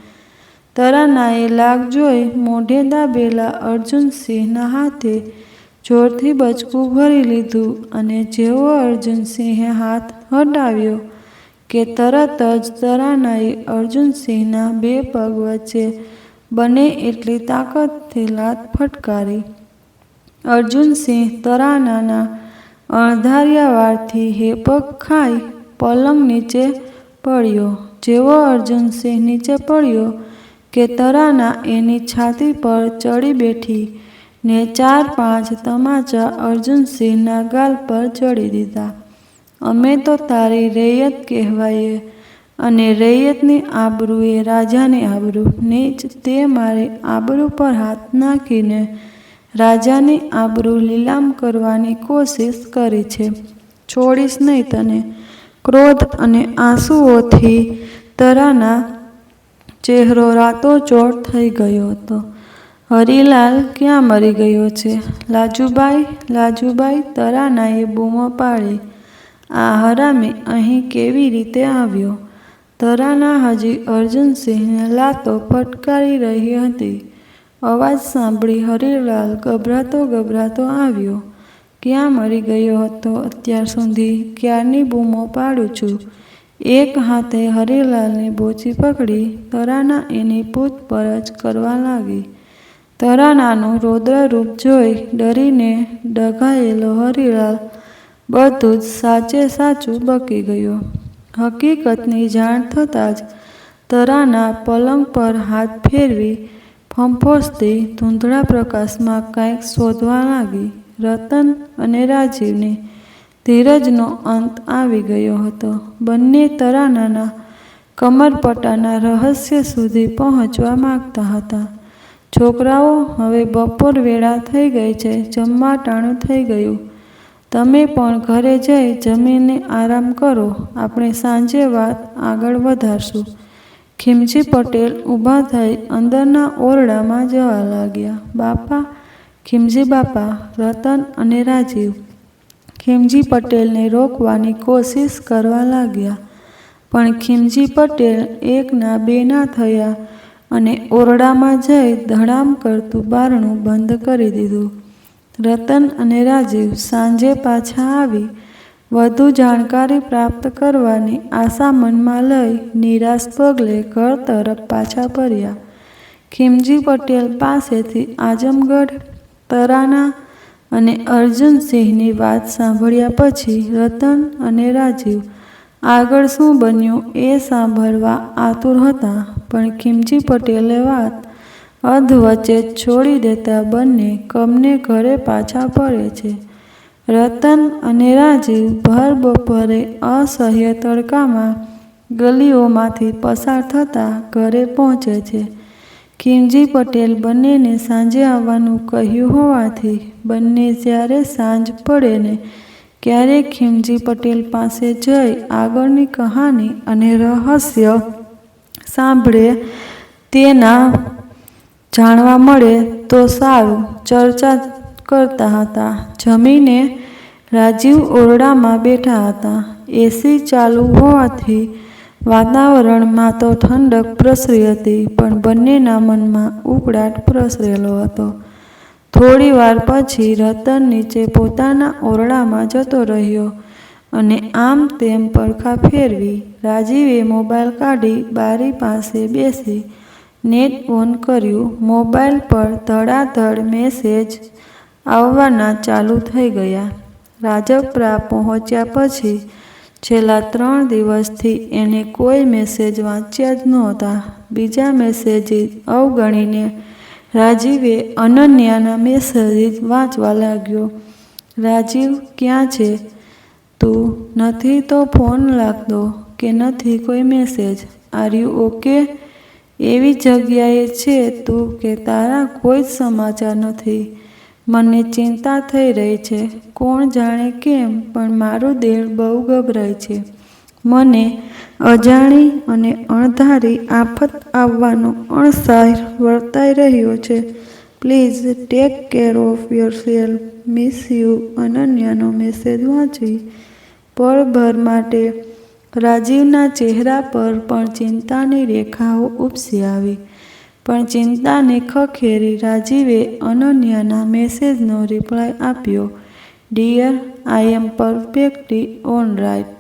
તરાનાએ લાગ જોઈ મોઢે દાબેલા અર્જુનસિંહના હાથે જોરથી બચકું ભરી લીધું અને જેવો અર્જુનસિંહે હાથ હટાવ્યો કે તરત જ તરાનાએ અર્જુનસિંહના બે પગ વચ્ચે બને એટલી તાકતથી લાત ફટકારી. અર્જુનસિંહ તરાનાના અણધાર્યા વારથી હેપક ખાઈ પલંગ નીચે પડ્યો. જેવો અર્જુનસિંહ નીચે પડ્યો કે તરાના એની છાતી પર ચડી બેઠી ને 4-5 તમાચા અર્જુનસિંહના ગાલ પર જડી દીધા. અમે તો તારી રૈયત કહેવાઈએ અને રૈયતની આબરૂ એ રાજાની આબરૂ. નીચ, તે મારી આબરૂ પર હાથ નાખીને રાજાની આબરૂ લીલામ કરવાની કોશિશ કરી છે. છોડીશ નહીં તને. ક્રોધ અને આંસુઓથી તરાના ચહેરો રાતોચોળ થઈ ગયો હતો. હરિલાલ ક્યાં મરી ગયો છે? લાજુબાઈ, લાજુબાઈ, તરાનાએ બૂમો પાડી. આ હરામી અહીં કેવી રીતે આવ્યો? તરાના હજી અર્જુનસિંહને લાતો ફટકારી રહી હતી. અવાજ સાંભળી હરિલાલ ગભરાતો ગભરાતો આવ્યો. ક્યાં મરી ગયો હતો અત્યાર સુધી? ક્યારની બૂમો પાડું છું. એક હાથે હરિલાલની બોચી પકડી તરાના એની પૂછપરછ કરવા લાગી. તરાનાનું રૌદ્ર રૂપ જોઈ ડરીને ડઘાયેલો હરિલાલ બધું જ સાચે સાચું બકી ગયો. હકીકતની જાણ થતાં જ તરાના પલંગ પર હાથ ફેરવી ફંફોસતી ધૂંધળા પ્રકાશમાં કાંઈક શોધવા લાગી. રતન અને રાજીવની ધીરજનો અંત આવી ગયો હતો. બંને તરાનાના કમરપટાના રહસ્ય સુધી પહોંચવા માગતા હતા. છોકરાઓ, હવે બપોર વેળા થઈ ગઈ છે. જમવાટાણું થઈ ગયું. તમે પણ ઘરે જઈ જમીને આરામ કરો. આપણે સાંજે વાત આગળ વધારશું. ખીમજી પટેલ ઊભા થઈ અંદરના ઓરડામાં જવા લાગ્યા. બાપા, ખીમજી બાપા, રતન અને રાજીવ ખીમજી પટેલને રોકવાની કોશિશ કરવા લાગ્યા. પણ ખીમજી પટેલ એકના બેના થયા અને ઓરડામાં જઈ ધડામ કરતું બારણું બંધ કરી દીધું. રતન અને રાજીવ સાંજે પાછા આવી વધુ જાણકારી પ્રાપ્ત કરવાની આશા મનમાં લઈ નિરાશ પગલે ઘર તરફ પાછા ફર્યા. ખીમજી પટેલ પાસેથી આઝમગઢ, તરાના, અને અર્જુનસિંહની વાત સાંભળ્યા પછી રતન અને રાજીવ આગળ શું બન્યું એ સાંભળવા આતુર હતા, પણ ખીમજી પટેલે વાત અધવચ્ચે છોડી દેતા બંને કમને ઘરે પાછા ફરે છે. રતન અને રાજીવ ભર બપોરે અસહ્ય તડકામાં ગલીઓમાંથી પસાર થતા ઘરે પહોંચે છે. ખીમજી પટેલ બંનેને સાંજે આવવાનું કહ્યું હોવાથી બંને જ્યારે સાંજ પડે ને ક્યારેક ખીમજી પટેલ પાસે જઈ આગળની કહાની અને રહસ્ય સાંભળે તેના જાણવા મળે તો સારું ચર્ચા કરતા હતા. જમીને રાજીવ ઓરડામાં બેઠા હતા. એસી ચાલુ હોવાથી વાતાવરણમાં તો ઠંડક પ્રસરી હતી, પણ બંનેના મનમાં ઉકળાટ પ્રસરેલો હતો. થોડી વાર પછી રતન નીચે પોતાના ઓરડામાં જતો રહ્યો અને આમ તેમ પડખા ફેરવી રાજીવે મોબાઈલ કાઢી બારી પાસે બેસી નેટ ઓન કર્યું. મોબાઈલ પર ધડાધડ મેસેજ આવવાના ચાલુ થઈ ગયા. રાજપરા પહોંચ્યા પછી છેલ્લા 3 દિવસથી એણે કોઈ મેસેજ વાંચ્યા જ નહોતા. બીજા મેસેજીસ અવગણીને રાજીવે અનન્યાના મેસેજીસ વાંચવા લાગ્યો. રાજીવ, ક્યાં છે તું? નથી તો ફોન લાગતો કે નથી કોઈ મેસેજ. Are you okay? એવી જગ્યાએ છે તું કે તારા કોઈ જ સમાચાર નથી. મને ચિંતા થઈ રહી છે. કોણ જાણે કેમ પણ મારું દિલ બહુ ગભરાય છે. મને અજાણી અને અણધારી આફત આવવાનો અણસાર વર્તાઈ રહ્યો છે. Please take care of yourself. Miss you. અનન્યાનો મેસેજ વાંચી પળભર માટે રાજીવના ચહેરા પર પણ ચિંતાની રેખાઓ ઉપસી આવી. પણ ચિંતાને ખખેરી રાજીવે અનન્યાના મેસેજનો રિપ્લાય આપ્યો. ડિયર, આઈ એમ પરફેક્ટલી ઓલરાઇટ.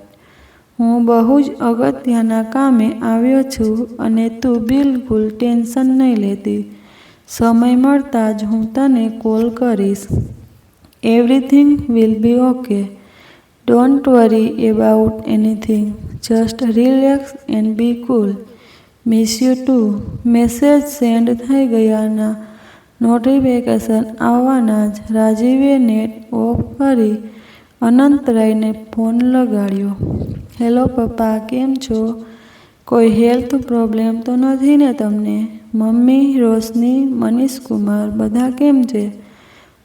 હું બહુ જ અગત્યના કામે આવ્યો છું અને તું બિલકુલ ટેન્શન નહીં લેતી. સમય મળતાં જ હું તને કોલ કરીશ. Everything will be okay. Don't worry about anything. Just relax and be cool. Miss you too. Message send થઈ ગયાના નોટિફિકેશન આવવાના જ રાજીવે નેટ ઓફ કરી અનંતરાયને ફોન લગાડ્યો. હેલો પપ્પા, કેમ છો? કોઈ હેલ્થ પ્રોબ્લેમ તો નથી ને તમને? મમ્મી, રોશની, મનીષકુમાર બધા કેમ છે?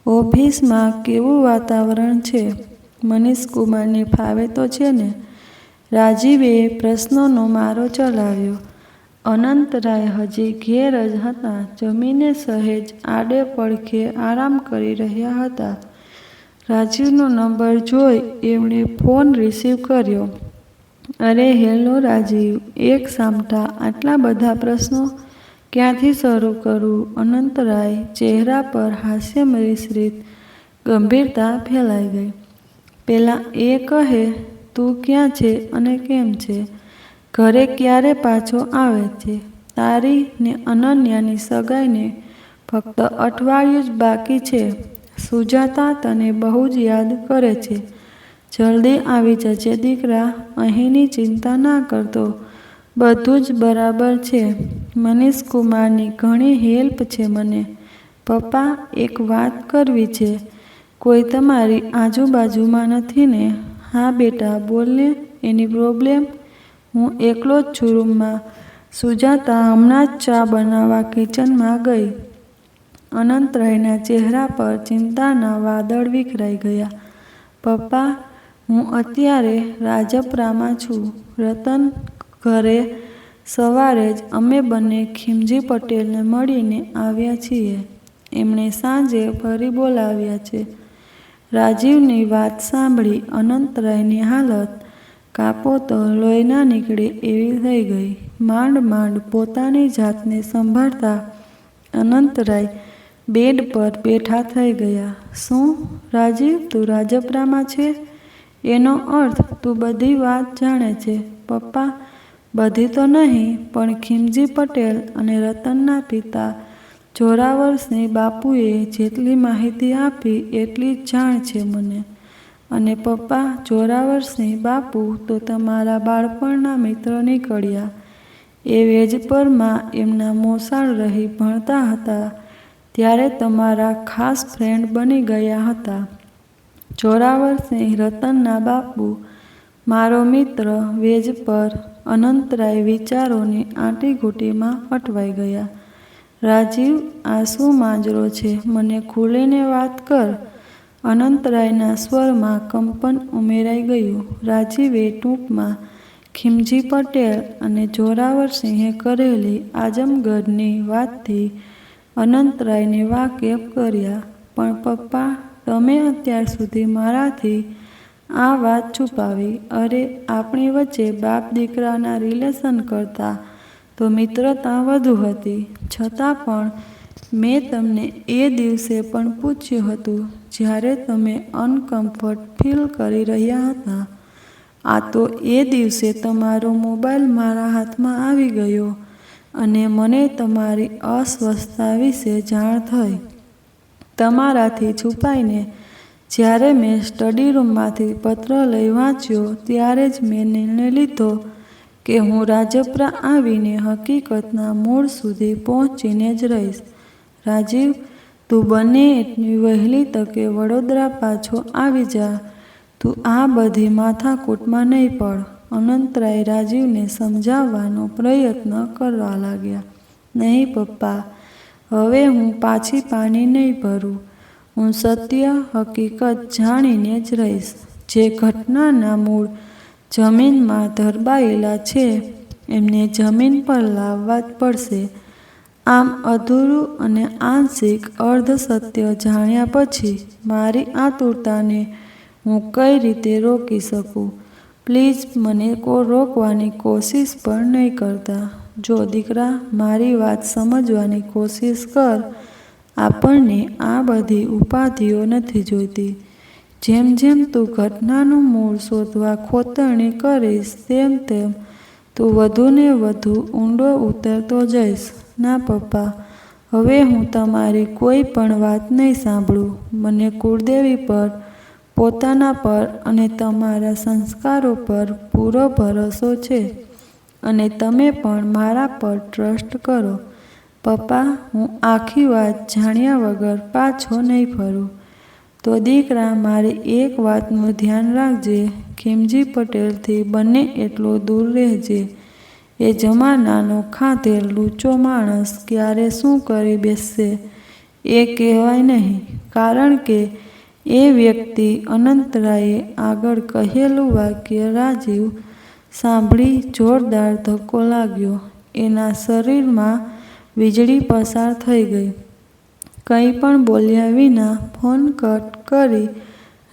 ઓફિસમાં કેવું વાતાવરણ છે? મનીષકુમારને ફાવે તો છે ને? રાજીવે પ્રશ્નોનો મારો ચલાવ્યો. અનંતરાય હજી ઘેર જ હતા. જમીને સહેજ આડે પડખે આરામ કરી રહ્યા હતા. રાજીવનો નંબર જોઈ એમણે ફોન રિસીવ કર્યો. અરે હેલો રાજીવ. એક સામટા આટલા બધા પ્રશ્નો? ક્યાંથી શરૂ કરું? અનંતરાય ચહેરા પર હાસ્ય મિશ્રિત ગંભીરતા ફેલાઈ ગઈ. પેલા એ કહે, તું ક્યાં છે અને કેમ છે? ઘરે ક્યારે પાછો આવે છે? તારી ને અનન્યાની સગાઈને ફક્ત અઠવાડિયું જ બાકી છે. સુજાતા તને બહુ જ યાદ કરે છે. જલ્દી આવી જજે દીકરા. અહીંની ચિંતા ના કરતો. બધું જ બરાબર છે. મનીષકુમારની ઘણી હેલ્પ છે મને. પપ્પા, એક વાત કરવી છે. કોઈ તમારી આજુબાજુમાં નથી ને? હા બેટા, બોલને. એની પ્રોબ્લેમ? હું એકલો જ છું રૂમમાં. સુજાતા હમણાં જ ચા બનાવવા કિચનમાં ગઈ. અનંતરાયના ચહેરા પર ચિંતાના વાદળ વિખરાઈ ગયા. પપ્પા, હું અત્યારે રાજપરામાં છું. રતન ઘરે સવારે જ અમે બંને ખીમજી પટેલને મળીને આવ્યા છીએ. એમણે સાંજે ફરી બોલાવ્યા છે. રાજીવની વાત સાંભળી અનંતરાયની હાલત કાપો તો લોહી ના નીકળે એવી થઈ ગઈ. માંડ માંડ પોતાની જાતને સંભાળતા અનંતરાય બેડ પર બેઠા થઈ ગયા. શું રાજીવ, તું રાજપરામાં છે? એનો અર્થ તું બધી વાત જાણે છે? પપ્પા, બધી તો નહીં, પણ ખીમજી પટેલ અને રતનના પિતા જોરાવરસિંહ બાપુએ જેટલી માહિતી આપી એટલી જ જાણ છે મને. અને પપ્પા, જોરાવરસિંહ બાપુ તો તમારા બાળપણના મિત્ર નીકળ્યા. એ વેજપરમાં એમના મોસાળ રહી ભણતા હતા ત્યારે તમારા ખાસ ફ્રેન્ડ બની ગયા હતા. જોરાવરસિંહ રતનના બાપુ, મારો મિત્ર વેજપર. અનંતરાય વિચારોની આંટીઘૂંટીમાં અટવાઈ ગયા. રાજીવ, આ શું માંજરો છે? મને ખુલીને વાત કર. અનંતરાયના સ્વરમાં કંપન ઉમેરાઈ ગયું. રાજીવે ટૂંકમાં ખીમજી પટેલ અને જોરાવરસિંહે કરેલી આઝમગઢની વાતથી અનંતરાયને વાકેફ કર્યા. પણ પપ્પા, તમે અત્યાર સુધી મારાથી આ વાત છુપાવી. અરે, આપણી વચ્ચે બાપ દીકરાના રિલેશન કરતાં તો મિત્રતા વધુ હતી. છતાં પણ મેં તમને એ દિવસે પણ પૂછ્યું હતું જ્યારે તમે અનકમ્ફર્ટ ફીલ કરી રહ્યા હતા. આ તો એ દિવસે તમારો મોબાઈલ મારા હાથમાં આવી ગયો અને મને તમારી અસ્વસ્થતા વિશે જાણ થઈ. તમારાથી છુપાઈને જ્યારે મેં સ્ટડી રૂમમાંથી પત્ર લઈ વાંચ્યો ત્યારે જ મેં નિર્ણય લીધો કે હું રાજપરા આવીને હકીકતના મૂળ સુધી પહોંચીને જ રહીશ. રાજીવ, તું બને એટલી વહેલી તકે વડોદરા પાછો આવી જા. તું આ બધી માથાકૂટમાં નહીં પડ. અનંતરાય રાજીવને સમજાવવાનો પ્રયત્ન કરવા લાગ્યા. નહીં પપ્પા, હવે હું પાછી પાની નહીં ભરું. હું સત્ય, હકીકત જાણીને જ રહીશ. જે ઘટનાના મૂળ જમીનમાં ધરબાયેલા છે એમને જમીન પર લાવવા જ પડશે. આમ અધૂરું અને આંશિક અર્ધસત્ય જાણ્યા પછી મારી આતુરતાને હું કઈ રીતે રોકી શકું? પ્લીઝ મને રોકવાની કોશિશ પણ નહીં કરતા. જો દીકરા, મારી વાત સમજવાની કોશિશ કર. આપણને આ બધી ઉપાધિઓ નથી જોઈતી. જેમ જેમ તું ઘટનાનું મૂળ શોધવા ખોતરણી કરીશ તેમ તેમ તું વધુને વધુ ઊંડો ઉતરતો જઈશ. ના પપ્પા, હવે હું તમારી કોઈ પણ વાત નહીં સાંભળું. મને કુળદેવી પર, પોતાના પર અને તમારા સંસ્કારો પર પૂરો ભરોસો છે અને તમે પણ મારા પર ટ્રસ્ટ કરો. પપ્પા, હું આખી વાત જાણ્યા વગર પાછો નહીં ફરું. તો દીકરા, મારી એક વાતનું ધ્યાન રાખજે. ખીમજી પટેલથી બને એટલો દૂર રહેજે. એ જમાનાનો ખાધેલ લૂચો માણસ ક્યારે શું કરી બેસશે એ કહેવાય નહીં. કારણ કે એ વ્યક્તિ, અનંતરાયે આગળ કહેલું વાક્ય રાજીવ સાંભળી જોરદાર ધક્કો લાગ્યો. એના શરીરમાં વીજળી પસાર થઈ ગઈ. કંઈ પણ બોલ્યા વિના ફોન કટ કરી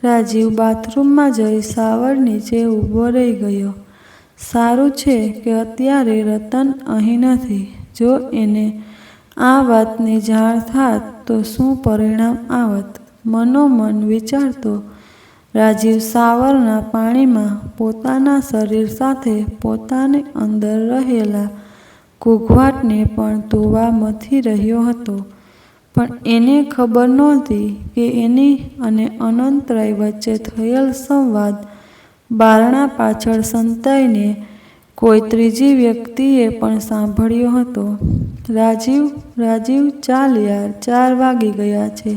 રાજીવ બાથરૂમમાં જઈ શાવર નીચે ઊભો રહી ગયો. સારું છે કે અત્યારે રતન અહીં નથી. જો એને આ વાતની જાણ થાત તો શું પરિણામ આવત? મનોમન વિચારતો રાજીવ શાવરના પાણીમાં પોતાના શરીર સાથે પોતાની અંદર રહેલા ઘૂંઘવાટને પણ ધોવા મથી રહ્યો હતો. પણ એને ખબર નહોતી કે એની અને અનંતરાય વચ્ચે થયેલ સંવાદ બારણા પાછળ સંતાઈને કોઈ ત્રીજી વ્યક્તિએ પણ સાંભળ્યો હતો. રાજીવ, રાજીવ, ચાલ યાર, 4 વાગી ગયા છે.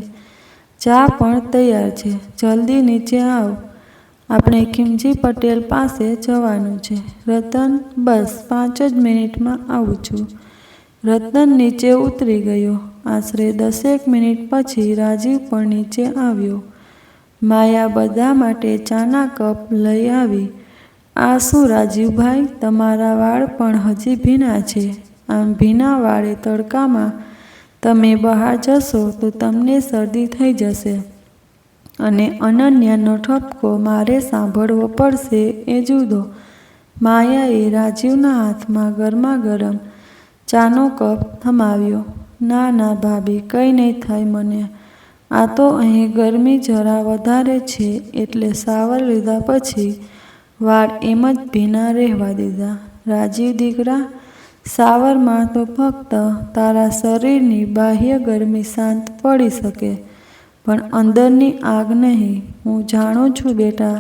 ચા પણ તૈયાર છે. જલ્દી નીચે આવ. આપણે ખીમજી પટેલ પાસે જવાનું છે. રતન, બસ 5 જ મિનિટમાં આવું છું. રતન નીચે ઉતરી ગયો. આશરે 10 મિનિટ પછી રાજીવ પણ નીચે આવ્યો. માયા બધા માટે ચાના કપ લઈ આવી. આ શું રાજીવભાઈ, તમારા વાળ પણ હજી ભીના છે. આમ ભીના વાળે તડકામાં તમે બહાર જશો તો તમને શરદી થઈ જશે અને અનન્યાનો ઠપકો મારે સાંભળવો પડશે એ જુદો. માયાએ રાજીવના હાથમાં ગરમા ગરમ ચાનો કપ થમાવ્યો. ના ના ભાભી, કંઈ નહીં થાય મને. આ તો અહીં ગરમી જરા વધારે છે એટલે શાવર લીધા પછી વાળ એમ જ ભીના રહેવા દીધા. રાજીવ દીકરા, શાવરમાં તો ફક્ત તારા શરીરની બાહ્ય ગરમી શાંત પડી શકે, પણ અંદરની આગ નહીં. હું જાણું છું બેટા,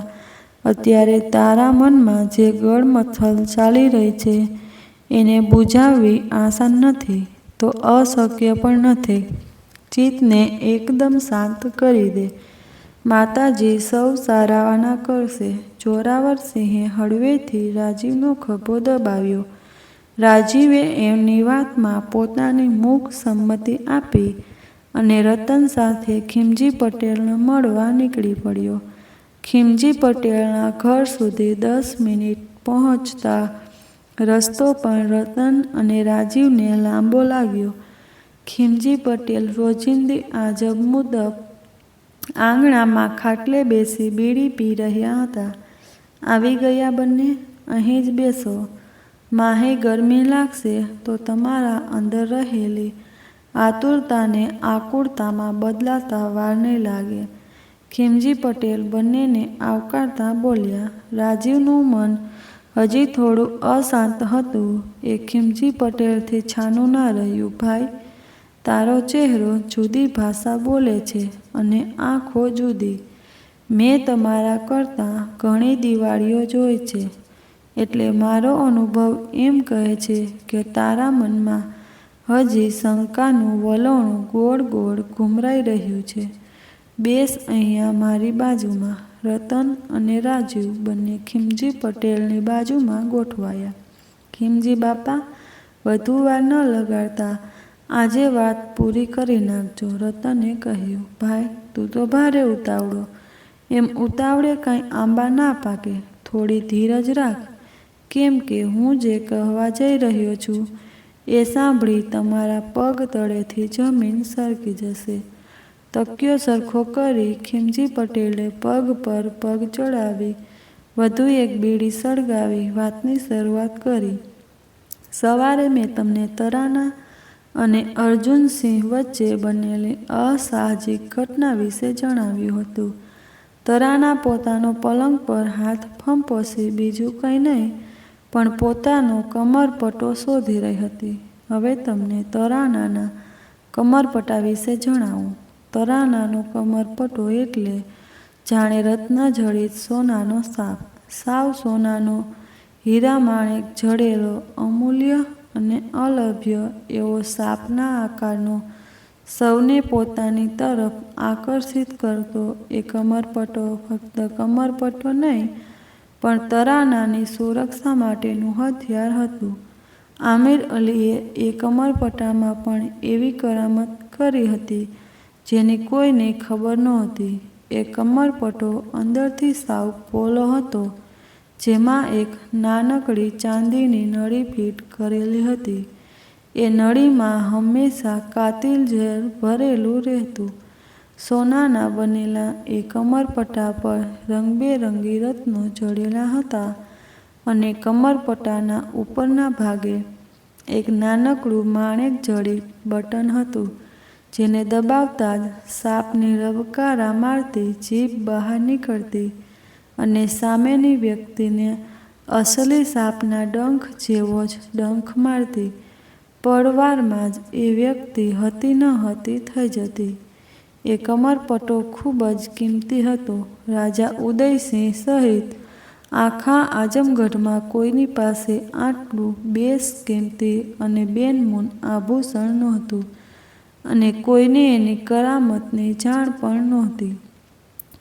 અત્યારે તારા મનમાં જે ગળમથલ ચાલી રહી છે એને બુઝાવવી આસાન નથી, તો અશક્ય પણ નથી. ચિત્તને એકદમ શાંત કરી દે. માતાજી સૌ સારાવાના કરશે. જોરાવરસિંહે હળવેથી રાજીવનો ખભો દબાવ્યો. રાજીવે એમની વાતમાં પોતાની મૂક સંમતિ આપી અને રતન સાથે ખીમજી પટેલને મળવા નીકળી પડ્યો. ખીમજી પટેલના ઘર સુધી 10 મિનિટ પહોંચતા રસ્તો પણ રતન અને રાજીવને લાંબો લાગ્યો. ખીમજી પટેલ રોજિંદી આજબ મુજબ આંગણામાં ખાટલે બેસી બીડી પી રહ્યા હતા. આવી ગયા બંને? અહીં જ બેસો. માહે ગરમી લાગશે તો તમારા અંદર રહેલી આતુરતાને આકુળતામાં બદલાતા વાર નહીં લાગે. ખીમજી પટેલ બંનેને આવકારતા બોલ્યા. રાજીવનું મન હજી થોડું અશાંત હતું. એ ખીમજી પટેલથી છાનું ના રહ્યું. ભાઈ, તારો ચહેરો જુદી ભાષા બોલે છે અને આંખો જુદી. મેં તમારા કરતાં ઘણી દિવાળીઓ જોઈ છે, એટલે મારો અનુભવ એમ કહે છે કે તારા મનમાં હજી શંકાનું વલોણું ગોળ ગોળ ઘુમરાઈ રહ્યું છે. બેસ અહીંયા મારી બાજુમાં. રતન અને રાજીવ બંને ખીમજી પટેલની બાજુમાં ગોઠવાયા. ખીમજી બાપા, વધુ વાર ન લગાડતા આજે વાત પૂરી કરી નાખજો, રતને કહ્યું. ભાઈ, તું તો ભારે ઉતાવળો. એમ ઉતાવળે કાંઈ આંબા ના પાકે. થોડી ધીરજ રાખ. કેમ કે હું જે કહેવા જઈ રહ્યો છું એ સાંભળી તમારા પગ તળેથી જમીન સરકી જશે. તકિયો સરખો કરી ખીમજી પટેલે પગ પર પગ ચડાવી વધુ એક બીડી સળગાવી વાતની શરૂઆત કરી. સવારે મેં તમને તરાના અને અર્જુનસિંહ વચ્ચે બનેલી અસાહજિક ઘટના વિશે જણાવ્યું હતું. તરાના પોતાનો પલંગ પર હાથ ફંપોસી બીજું કંઈ નહીં પણ પોતાનો કમરપટ્ટો શોધી રહી હતી. હવે તમને તરાનાના કમરપટ્ટા વિશે જણાવું. તરાનાનો કમરપટ્ટો એટલે જાણે રત્નજડિત સોનાનો સાપ. સાવ સોનાનો, હીરા માણેક જડેલો, અમૂલ્ય અને અલભ્ય એવો સાપના આકારનો, સૌને પોતાની તરફ આકર્ષિત કરતો એ કમરપટ્ટો ફક્ત કમરપટ્ટો નહીં પણ તરાનાની સુરક્ષા માટેનું હથિયાર હતું. આમિર અલીએ એ કમરપટ્ટામાં પણ એવી કરામત કરી હતી જેની કોઈને ખબર નહોતી. એ કમરપટ્ટો અંદરથી સાવ પોલો હતો, જેમાં એક નાનકડી ચાંદીની નળી ફિટ કરેલી હતી. એ નળીમાં હંમેશા કાતિલ ઝેર ભરેલું રહેતું. સોનાના બનેલા એ કમરપટ્ટા પર રંગબેરંગી રત્નો જડેલા હતા અને કમરપટ્ટાના ઉપરના ભાગે એક નાનકડું માણેક જડિત બટન હતું, જેને દબાવતા જ સાપની રબકારા મારતી જીભ બહાર નીકળતી અને સામેની વ્યક્તિને અસલી સાપના ડંખ જેવો જ ડંખ મારતી. પળવારમાં જ એ વ્યક્તિ હતી ન હતી થઈ જતી. એ કમરપટ્ટો ખૂબ જ કિંમતી હતો. રાજા ઉદયસિંહ સહિત આખા આઝમગઢમાં કોઈની પાસે આટલું બેશકીમતી અને બેનમૂન આભૂષણ નહોતું અને કોઈને એની કરામતની જાણ પણ નહોતી.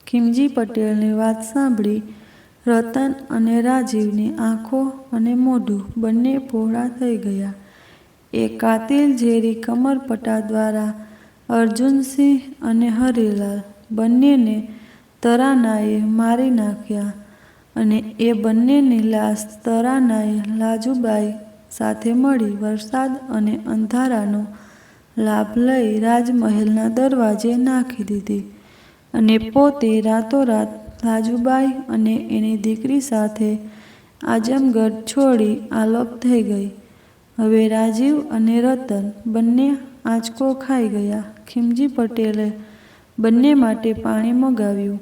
ખીમજી પટેલની વાત સાંભળી રતન અને રાજીવની આંખો અને મોઢું બંને પહોળા થઈ ગયા. એ કાતિલ ઝેરી કમરપટ્ટા દ્વારા અર્જુનસિંહ અને હરિલાલ બંનેને તરાનાએ મારી નાખ્યા અને એ બંનેની લાશ તરાનાએ લાજુબાઈ સાથે મળી વરસાદ અને અંધારાનો લાભ લઈ રાજમહેલના દરવાજે નાખી દીધી અને પોતે રાતોરાત લાજુબાઈ અને એની દીકરી સાથે આઝમગઢ છોડી આલોપ થઈ ગઈ. હવે રાજીવ અને રતન બંને આંચકો ખાઈ ગયા. ખીમજી પટેલે બંને માટે પાણી મગાવ્યું.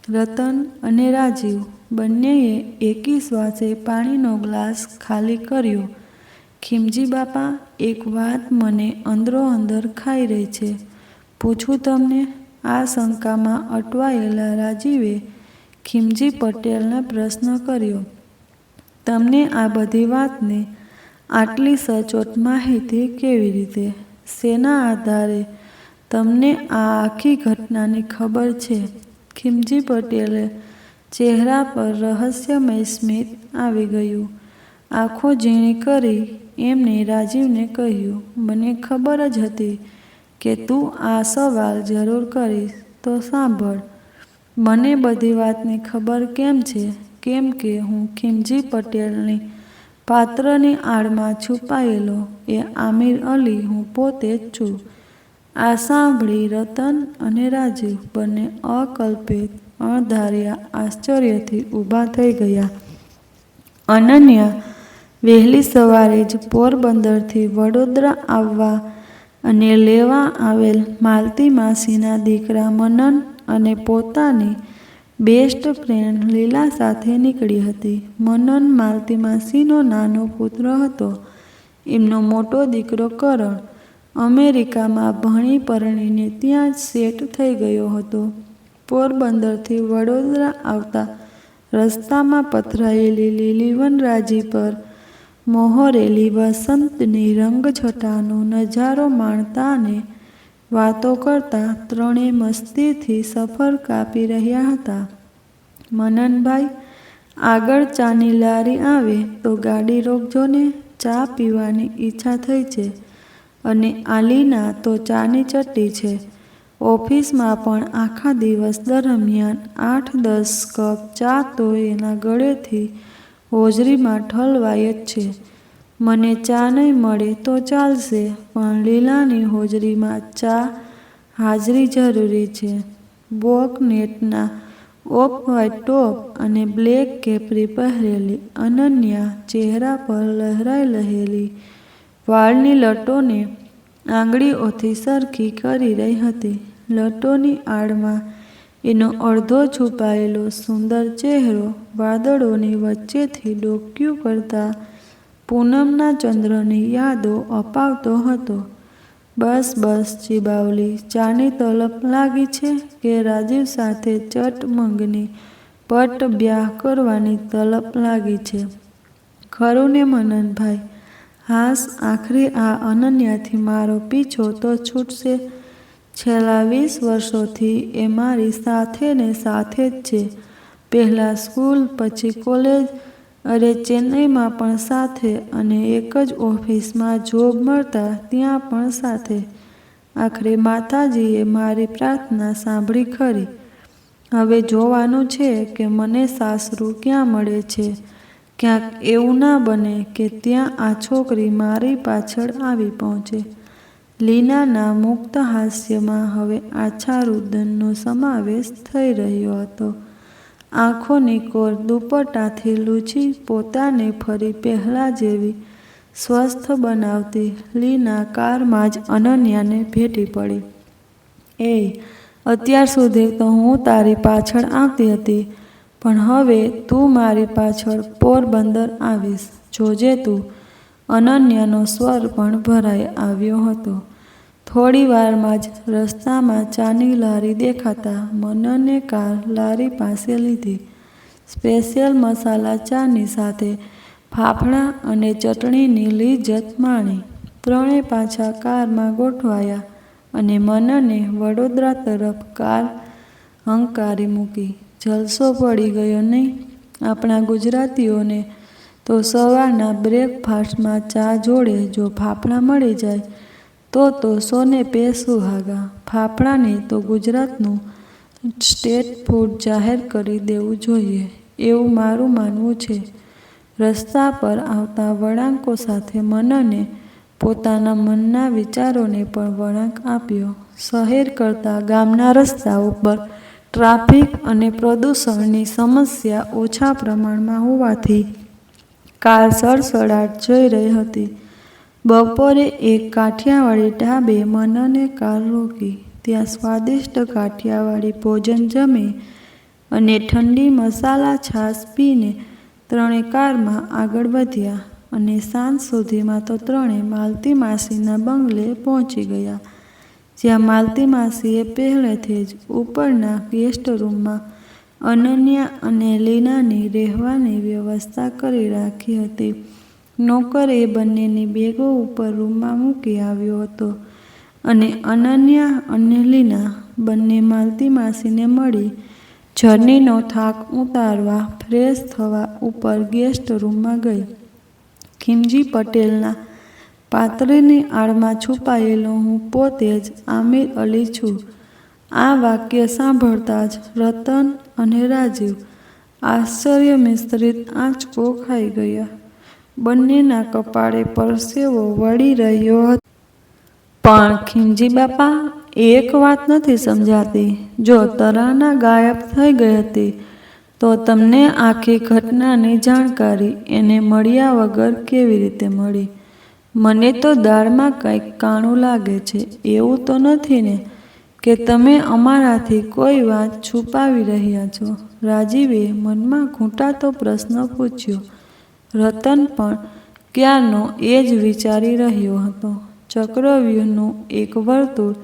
રતન અને રાજીવ બંનેએ એકી શ્વાસે પાણીનો ગ્લાસ ખાલી કર્યો. ખીમજી બાપા, એક વાત મને અંદરો અંદર ખાઈ રહી છે. પૂછું તમને? આ શંકામાં અટવાયેલા રાજીવે ખીમજી પટેલને પ્રશ્ન કર્યો. તમને આ બધી વાતની આટલી સચોટ માહિતી કેવી રીતે? શેના આધારે તમને આ આખી ઘટનાની ખબર છે? ખીમજી પટેલે ચહેરા પર રહસ્યમય સ્મિત આવી ગયું. આંખો ઝીણી કરી એમણે રાજીવને કહ્યું, મને ખબર જ હતી કે તું આ સવાલ જરૂર કરીશ. તો સાંભળ, મને બધી વાતની ખબર કેમ છે? કેમ કે હું ખીમજી પટેલની પાત્રની આડમાં છુપાયેલો એ આમિર અલી હું પોતે જ છું. આ સાંભળી રતન અને રાજીવ બંને અકલ્પિત અણધાર્યા આશ્ચર્યથી ઊભા થઈ ગયા. અનન્યા વહેલી સવારે જ પોરબંદરથી વડોદરા આવવા અને લેવા આવેલ માલતી માસીના દીકરા મનન અને પોતાની બેસ્ટ ફ્રેન્ડ લીલા સાથે નીકળી હતી. મનન માલતી માસીનો નાનો પુત્ર હતો. એમનો મોટો દીકરો કરણ અમેરિકામાં ભણી પરણીને ત્યાં જ સેટ થઈ ગયો હતો. પોરબંદરથી વડોદરા આવતા રસ્તામાં પથરાયેલી લીલી વનરાજી પર મોહરેલી વસંતની રંગછટાનો નજારો માણતા અને વાતો કરતા ત્રણે મસ્તીથી સફર કાપી રહ્યા હતા. મનનભાઈ, આગળ ચાની લારી આવે તો ગાડી રોકજો ને, ચા પીવાની ઈચ્છા થઈ છે. અને આલીના તો ચાની ચટ્ટી છે. ઓફિસમાં પણ આખા દિવસ દરમિયાન 8-10 કપ ચા તો એના ગળેથી હોજરીમાં ઠલવાય જ છે. મને ચા નહીં મળે તો ચાલશે, પણ લીલાની હોજરીમાં ચા હાજરી જરૂરી છે. બોકનેટના ઓફ વ્હાઇટ ટોપ અને બ્લેક કેપરી પહેરેલી અનન્યા ચહેરા પર લહેરાઈ રહેલી વાળની લટોને આંગળીઓથી સરખી કરી રહી હતી. લટોની આડમાં એનો અડધો છુપાયેલો સુંદર ચહેરો વાદળોની વચ્ચેથી ડોકિયું કરતા પૂનમના ચંદ્રની યાદો અપાવતો હતો. બસ બસ ચીબાવલી, ચાની તલપ લાગી છે કે રાજીવ સાથે ચટમંગની પટ બ્યાહ કરવાની તલપ લાગી છે? ખરું ને મનનભાઈ? હાશ, આખરે આ અનન્યાથી મારો પીછો તો છૂટશે. છેલ્લા 20 વર્ષોથી એ મારી સાથે ને સાથે જ છે. પહેલાં સ્કૂલ, પછી કોલેજ, અરે ચેન્નઈમાં પણ સાથે, અને એક જ ઓફિસમાં જોબ મળતા ત્યાં પણ સાથે. આખરે માતાજીએ મારી પ્રાર્થના સાંભળી ખરી. હવે જોવાનું છે કે મને સાસરું ક્યાં મળે છે. ક્યાંક એવું ના બને કે ત્યાં આ છોકરી મારી પાછળ આવી પહોંચે. લીનાના મુક્ત હાસ્યમાં હવે આછા રુદનનો સમાવેશ થઈ રહ્યો હતો. આંખોની કોર દુપટ્ટાથી લૂછી પોતાને ફરી પહેલા જેવી સ્વસ્થ બનાવતી લીના કારમાં જ અનન્યાને ભેટી પડી. એ અત્યાર સુધી તો હું તારી પાછળ આવતી હતી, પણ હવે તું મારી પાછળ પોરબંદર આવીશ. જોજે તું. અનન્યાનો સ્વર પણ ભરાઈ આવ્યો હતો. થોડી વારમાં જ રસ્તામાં ચાની લારી દેખાતા મનને કાર લારી પાસે લીધી. સ્પેશિયલ મસાલા ચાની સાથે ફાફડા અને ચટણીની લિજ્જત માણી. ત્રણે પાછા કારમાં ગોઠવાયા અને મનને વડોદરા તરફ કાર હંકારી મૂકી. જલસો પડી ગયો નહીં? આપણા ગુજરાતીઓને તો સવારના બ્રેકફાસ્ટમાં ચા જોડે જો ફાફડા મળી જાય તો સોને પે સુહાગા. ફાફડાને તો ગુજરાતનું સ્ટેટ ફૂડ જાહેર કરી દેવું જોઈએ, એવું મારું માનવું છે. રસ્તા પર આવતા વળાંકો સાથે મનને પોતાના મનના વિચારોને પણ વળાંક આપ્યો. શહેર કરતાં ગામના રસ્તાઓ પર ટ્રાફિક અને પ્રદૂષણની સમસ્યા ઓછા પ્રમાણમાં હોવાથી કાર સડસડાટ જઈ રહી હતી. બપોરે એક કાઠિયાવાડી ઢાબે મનને કાર રોકી. ત્યાં સ્વાદિષ્ટ કાઠિયાવાડી ભોજન જમી અને ઠંડી મસાલા છાશ પીને ત્રણે કારમાં આગળ વધ્યા. અને સાંજ સુધીમાં તો ત્રણે માલતી માસીના બંગલે પહોંચી ગયા, જ્યાં માલતી માસીએ પહેલેથી જ ઉપરના ગેસ્ટ રૂમમાં અનન્યા અને લીનાની રહેવાની વ્યવસ્થા કરી રાખી હતી. નોકર એ બંનેની બેગો ઉપર રૂમમાં મૂકી આવ્યો હતો અને અનન્યા અને લીના બંને માલતી માસીને મળી જર્નીનો થાક ઉતારવા ફ્રેશ થવા ઉપર ગેસ્ટ રૂમમાં ગઈ. ખીમજી પટેલના પાત્રની આડમાં છુપાયેલો હું પોતે જ આમિર અલી છું. આ વાક્ય સાંભળતા જ રતન અને રાજીવ આશ્ચર્ય મિશ્રિત આંચકો ખાઈ ગયા. બંનેના કપાળે પરસેવો વળી રહ્યો હતો. પણ ખીમજી બાપા, એક વાત નથી સમજાતી. જો તરાના ગાયબ થઈ ગઈ હતી તો તમને આખી ઘટનાની જાણકારી એને મળ્યા વગર કેવી રીતે મળી? મને તો દાળમાં કંઈક કાણું લાગે છે. એવું તો નથી ને કે તમે અમારાથી કોઈ વાત છુપાવી રહ્યા છો? રાજીવે મનમાં ઘૂંટાતો પ્રશ્ન પૂછ્યો. રતન પણ ક્યારનો એ જ વિચારી રહ્યો હતો. ચક્રવ્યૂહનું એક વર્તુળ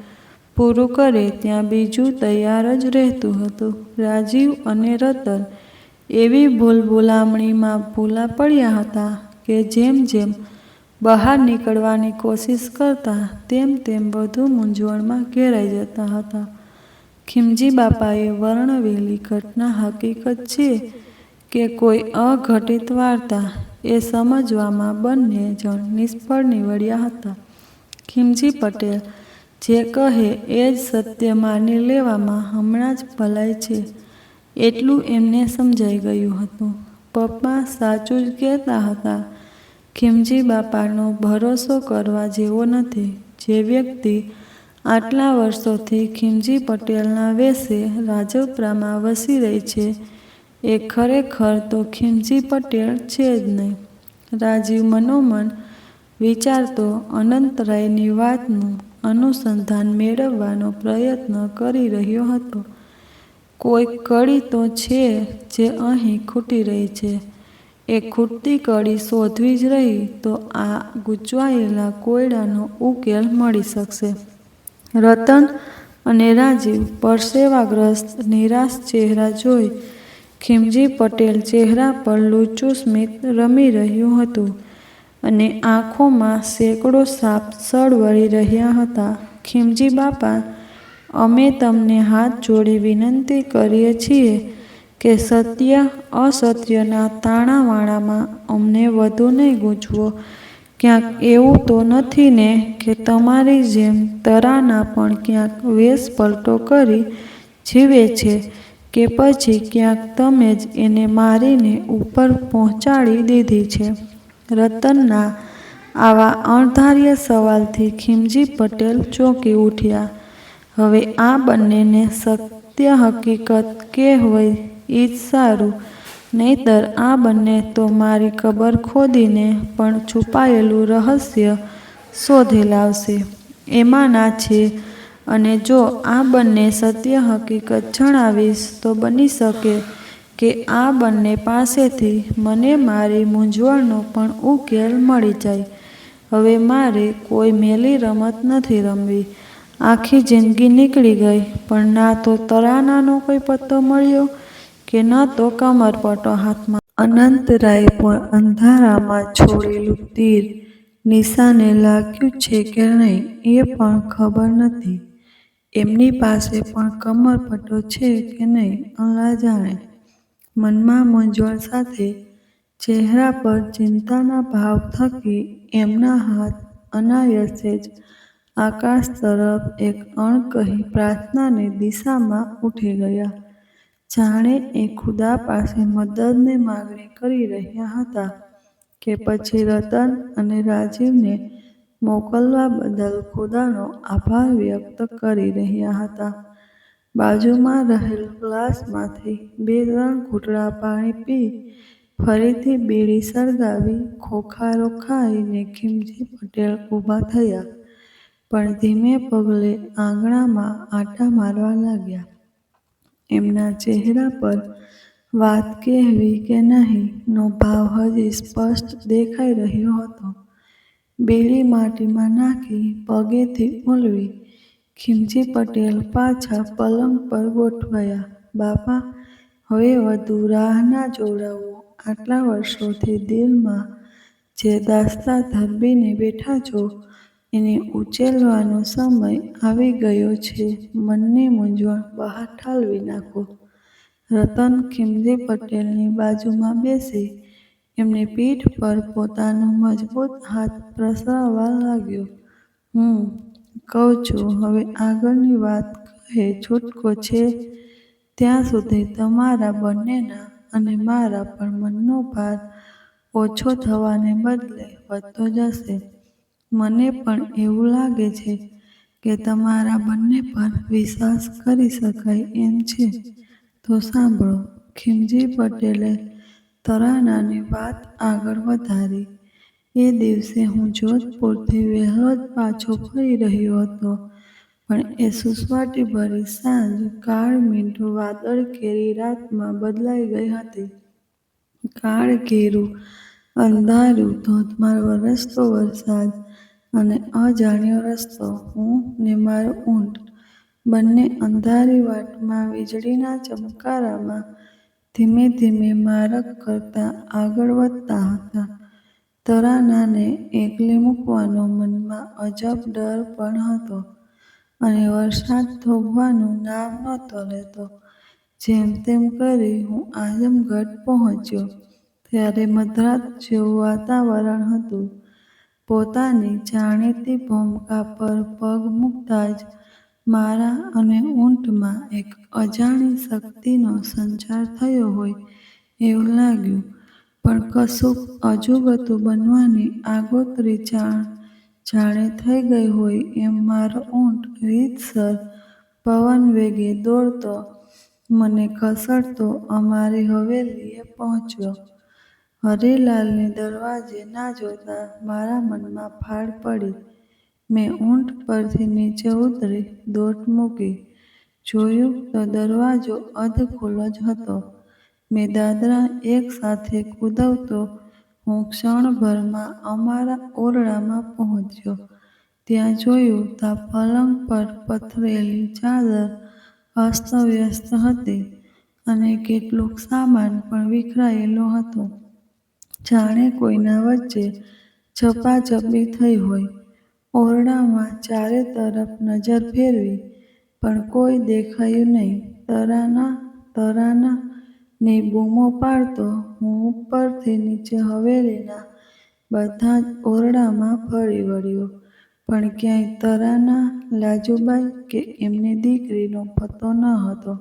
પૂરું કરે ત્યાં બીજું તૈયાર જ રહેતું હતું. રાજીવ અને રતન એવી ભૂલભુલામણીમાં ભૂલા પડ્યા હતા કે જેમ જેમ બહાર નીકળવાની કોશિશ કરતા તેમ તેમ વધુ મૂંઝવણમાં ઘેરાઈ જતા હતા. ખીમજી બાપાએ વર્ણવેલી ઘટના હકીકત છે કે કોઈ અઘટિત વાર્તા એ સમજવામાં બંને જણ નિષ્ફળ નીવડ્યા હતા. ખીમજી પટેલ જે કહે એ જ સત્ય માની લેવામાં હમણાં જ ભલાઈ છે એટલું એમને સમજાઈ ગયું હતું. પપ્પા સાચું જ કહેતા હતા. ખીમજી બાપાનો ભરોસો કરવા જેવો નથી. જે વ્યક્તિ આટલા વર્ષોથી ખીમજી પટેલના વેશે રાજપરામાં વસી રહી છે એ ખરેખર તો ખીમજી પટેલ છે જ નહીં. રાજીવ મનોમન વિચારતો અનંતરાયની વાતનું અનુસંધાન મેળવવાનો પ્રયત્ન કરી રહ્યો હતો. કોઈ કડી તો છે જે અહીં ખૂટી રહી છે. એ ખૂટતી કડી શોધવી જ રહી તો આ ગૂંચવાયેલા કોયડાનો ઉકેલ મળી શકશે. રતન અને રાજીવ પરસેવાગ્રસ્ત નિરાશ ચહેરા જોઈ ખીમજી પટેલ ચહેરા પર લૂચું સ્મિત રમી રહ્યું હતું અને આંખોમાં સેંકડો સાપ સળવળી રહ્યા હતા. ખીમજી બાપા, અમે તમને હાથ જોડી વિનંતી કરીએ છીએ કે સત્ય અસત્યના તાણાવાણામાં અમને વધુ નહીં ગૂંચવો. ક્યાંક એવું તો નથી ને કે તમારી જેમ તરાના પણ ક્યાંક વેશ પલટો કરી જીવે છે કે પછી ક્યાંક તમે જ એને મારીને ઉપર પહોંચાડી દીધી છે? રતનના આવા અણધાર્યા સવાલથી ખીમજી પટેલ ચોંકી ઉઠ્યા. હવે આ બંનેને સત્ય હકીકત કહેવાય ઈ જ સારું, નહીંતર આ બંને તો મારી કબર ખોદીને પણ છુપાયેલું રહસ્ય શોધી લાવશે એમાંના છે. અને જો આ બંને સત્ય હકીકત જણાવીશ તો બની શકે કે આ બંને પાસેથી મને મારી મૂંઝવણનો પણ ઉકેલ મળી જાય. હવે મારે કોઈ મેલી રમત નથી રમવી. આખી જિંદગી નીકળી ગઈ પણ ના તો તરાનાનો કોઈ પત્તો મળ્યો કે ન તો કમરપટ્ટો હાથમાં. અનંતરાય પણ અંધારામાં છોડેલું તીર નિશાને લાગ્યું છે કે નહીં એ પણ ખબર નથી. એમની પાસે પણ કમરપટ્ટો છે કે નહીં અલ્લાહ જાણે. મનમાં મૂંઝવણ સાથે ચહેરા પર ચિંતાના ભાવ થકી એમના હાથ અનાયાસે જ આકાશ તરફ એક અણકહી પ્રાર્થનાની દિશામાં ઉઠી ગયા. જાણે એ ખુદા પાસે મદદની માગણી કરી રહ્યા હતા કે પછી રતન અને રાજીવને મોકલવા બદલ ખુદાનો આભાર વ્યક્ત કરી રહ્યા હતા. બાજુમાં રહેલ ગ્લાસમાંથી 2-3 ઘૂંટડા પાણી પી ફરીથી બીડી સળગાવી ખોખારો ખાઈને ખીમજી પટેલ ઊભા થયા, પણ ધીમે પગલે આંગણામાં આંટા મારવા લાગ્યા. એમના ચહેરા પર વાત કહેવી કે નહીં નો ભાવ હજી સ્પષ્ટ દેખાઈ રહ્યો હતો. બીડી માટીમાં નાખી પગેથી ઉલવી ખીમજી પટેલ પાછા પલંગ પર ગોઠવાયા. બાપા, હવે વધુ રાહ ના જોડાવો. આટલા વર્ષોથી દિલમાં જે દાસ્તા ધરબીને બેઠા છો એને ઉકેલવાનો સમય આવી ગયો છે. મનની મૂંઝવણ બહાર ઠાલવી નાખો. રતન ખીમજી પટેલની બાજુમાં બેસી એમની પીઠ પર પોતાનો મજબૂત હાથ પ્રસરવા લાગ્યો. કહું છું, હવે આગળની વાત કહે છૂટકો છે ત્યાં સુધી તમારા બંનેના અને મારા પણ મનનો ભાર ઓછો થવાને બદલે વધતો જશે. મને પણ એવું લાગે છે કે તમારા બંને પર વિશ્વાસ કરી શકાય એમ છે. તો સાંભળો. ખીમજી પટેલે તરાનાની વાત આગળ વધારી. એ દિવસે હું જોધપુરથી વહેલો જ પાછો ફરી રહ્યો હતો, પણ એ સુસવાટીભરી સાંજ કાળમીંઢું વાદળઘેરી રાતમાં બદલાઈ ગઈ હતી. કાળઘેરું અંધારું, ધોધમાર વરસતો વરસાદ અને અજાણ્યો રસ્તો. હું ને મારો ઊંટ બંને અંધારી વાટમાં વીજળીના ચમકારામાં ધીમે ધીમે માર્ગ કરતા આગળ વધતા હતા. તરાનાને એકલી મૂકવાનો મનમાં અજબ ડર પણ હતો અને વરસાદ થોભવાનું નામ નહોતો લેતો. જેમ તેમ કરી હું આઝમગઢ પહોંચ્યો ત્યારે મધરાત જેવું વાતાવરણ હતું. પોતાની જાણીતી ભૂમિકા પર પગ મૂકતા જ મારા અને ઊંટમાં એક અજાણી શક્તિનો સંચાર થયો હોય એવું લાગ્યું. પણ કશુંક અજુગતું બનવાની આગોતરી જાણે થઈ ગઈ હોય એમ મારો ઊંટ રીતસર પવનવેગે દોડતો મને ખસેડતો અમારી હવેલીએ પહોંચ્યો. હરિલાલને દરવાજે ના જોતા મારા મનમાં ફાડ પડી. મેં ઊંટ પરથી નીચે ઉતરી દોટ મૂકી. જોયું તો દરવાજો અધખુલ્લો જ હતો. મેં દાદરા એક સાથે કૂદવતો હું ક્ષણભરમાં અમારા ઓરડામાં પહોંચ્યો. ત્યાં જોયું તાં પલંગ પર પથરેલી ચાદર અસ્તવ્યસ્ત હતી અને કેટલોક સામાન પણ વિખરાયેલો હતો. જાણે કોઈના વચ્ચે ઝપાઝપી થઈ હોય. ઓરડામાં ચારે તરફ નજર ફેરવી પણ કોઈ દેખાયું નહીં. તરાના, તરાના ની બૂમો પાડતો હું ઉપરથી નીચે હવેલીના બધા જ ઓરડામાં ફરી વળ્યો, પણ ક્યાંય તરાના, લાજુબાઈ કે એમની દીકરીનો પત્તો ન હતો.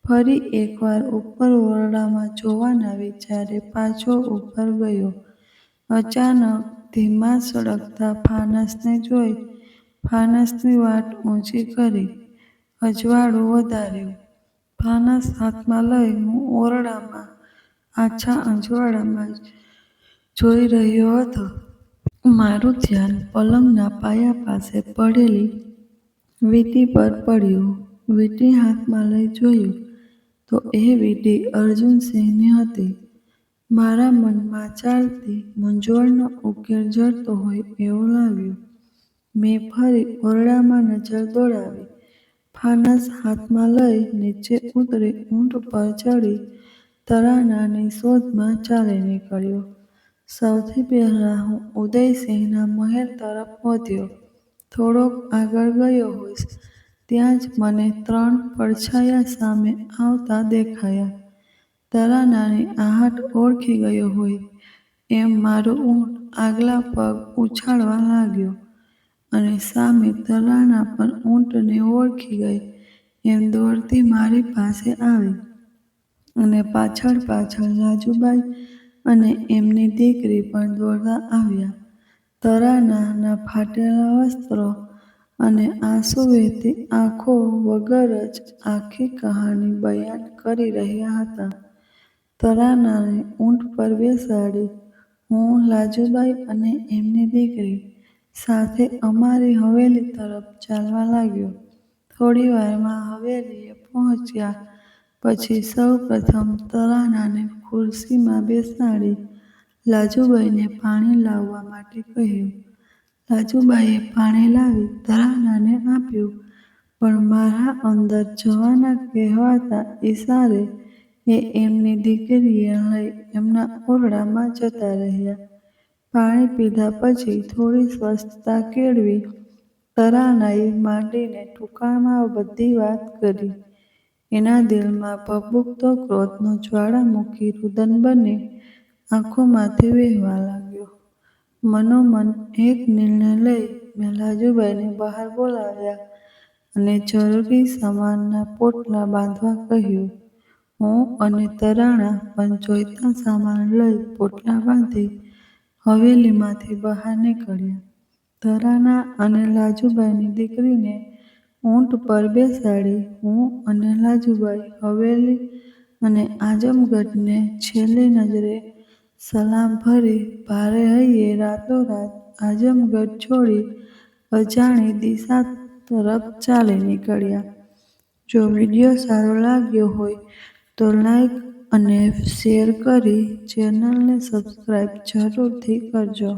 ફરી એકવાર ઉપર ઓરડામાં જોવાના વિચારે પાછો ઉપર ગયો. અચાનક ધીમા સળગતા ફાનસને જોઈ ફાનસની વાટ ઊંચી કરી અજવાળું વધાર્યું. ફાનસ હાથમાં લઈ હું ઓરડામાં આછા અજવાળામાં જોઈ રહ્યો હતો. મારું ધ્યાન પલંગના પાયા પાસે પડેલી વીંટી પર પડ્યું. વીંટી હાથમાં લઈ જોયું તો એ વીંટી અર્જુનસિંહની હતી. મારા મનમાં ચાલતી મૂંઝવણનો ઉકેલ જડતો હોય એવું લાગ્યું. મેં ફરી ઓરડામાં નજર દોડાવી. ફાનસ હાથમાં લઈ નીચે ઉતરી ઊંટ પર ચડી તરાનાની શોધમાં ચાલી નીકળ્યો. સૌથી પહેલાં હું ઉદયસિંહના મહેલ તરફ વધ્યો. થોડોક આગળ ગયો હોઈશ ત્યાં જ મને 3 પડછાયા સામે આવતા દેખાયા. તરાનાની આહટ ઓળખી ગયો હોય એમ મારો ઊંટ આગલા પગ ઉછાળવા લાગ્યો અને સામે તરાના પણ ઊંટને ઓળખી ગઈ એમ દોડતી મારી પાસે આવી અને પાછળ પાછળ લાજુબાઈ અને એમની દીકરી પણ દોડતા આવ્યા. તરાનાના ફાટેલા વસ્ત્રો અને આંસુ વહેતી આંખો વગર જ આખી કહાની બયાન કરી રહ્યા હતા. તરાનાને ઊંટ પર બેસાડી હું, લાજુબાઈ અને એમની દીકરી સાથે અમારી હવેલી તરફ ચાલવા લાગ્યો. થોડીવારમાં હવેલીએ પહોંચ્યા પછી સૌ પ્રથમ તરાનાને ખુરશીમાં બેસાડી લાજુબાઈને પાણી લાવવા માટે કહ્યું. લાજુબાઈએ પાણી લાવી તરાનાને આપ્યું, પણ મારા અંદર જવાના કહેવાતા ઈશારે એ એમની દીકરીએ લઈ એમના ઓરડામાં જતા રહ્યા. પાણી પીધા પછી થોડી સ્વસ્થતા કેળવી તરાનાએ માંડીને ટૂંકાણમાં બધી વાત કરી. એના દિલમાં ભભૂકતો ક્રોધનો જ્વાળામુખી રુદન બની આંખોમાંથી વહેવા લાગ્યો. મનોમન એક નિર્ણય લઈ મેં લાજુબાઈને બહાર બોલાવ્યા અને જરૂરી સામાનના પોટલા બાંધવા કહ્યું. હું અને તરાણા પણ જોઈતા સામાન લઈ પોટલા બાંધી હવેલીમાંથી બહાર નીકળ્યા. તરાના અને લાજુબાઈની દીકરીને ઊંટ પર બેસાડી હું અને લાજુબાઈ હવેલી અને આઝમગઢને છેલ્લી નજરે સલામ ભરી ભારે હૈયે રાતોરાત આઝમગઢ છોડી અજાણી દિશા તરફ ચાલી નીકળ્યા. જો વિડીયો સારો લાગ્યો હોય તો લાઈક અને શેર કરી ચેનલને સબસ્ક્રાઈબ જરૂરથી કરજો.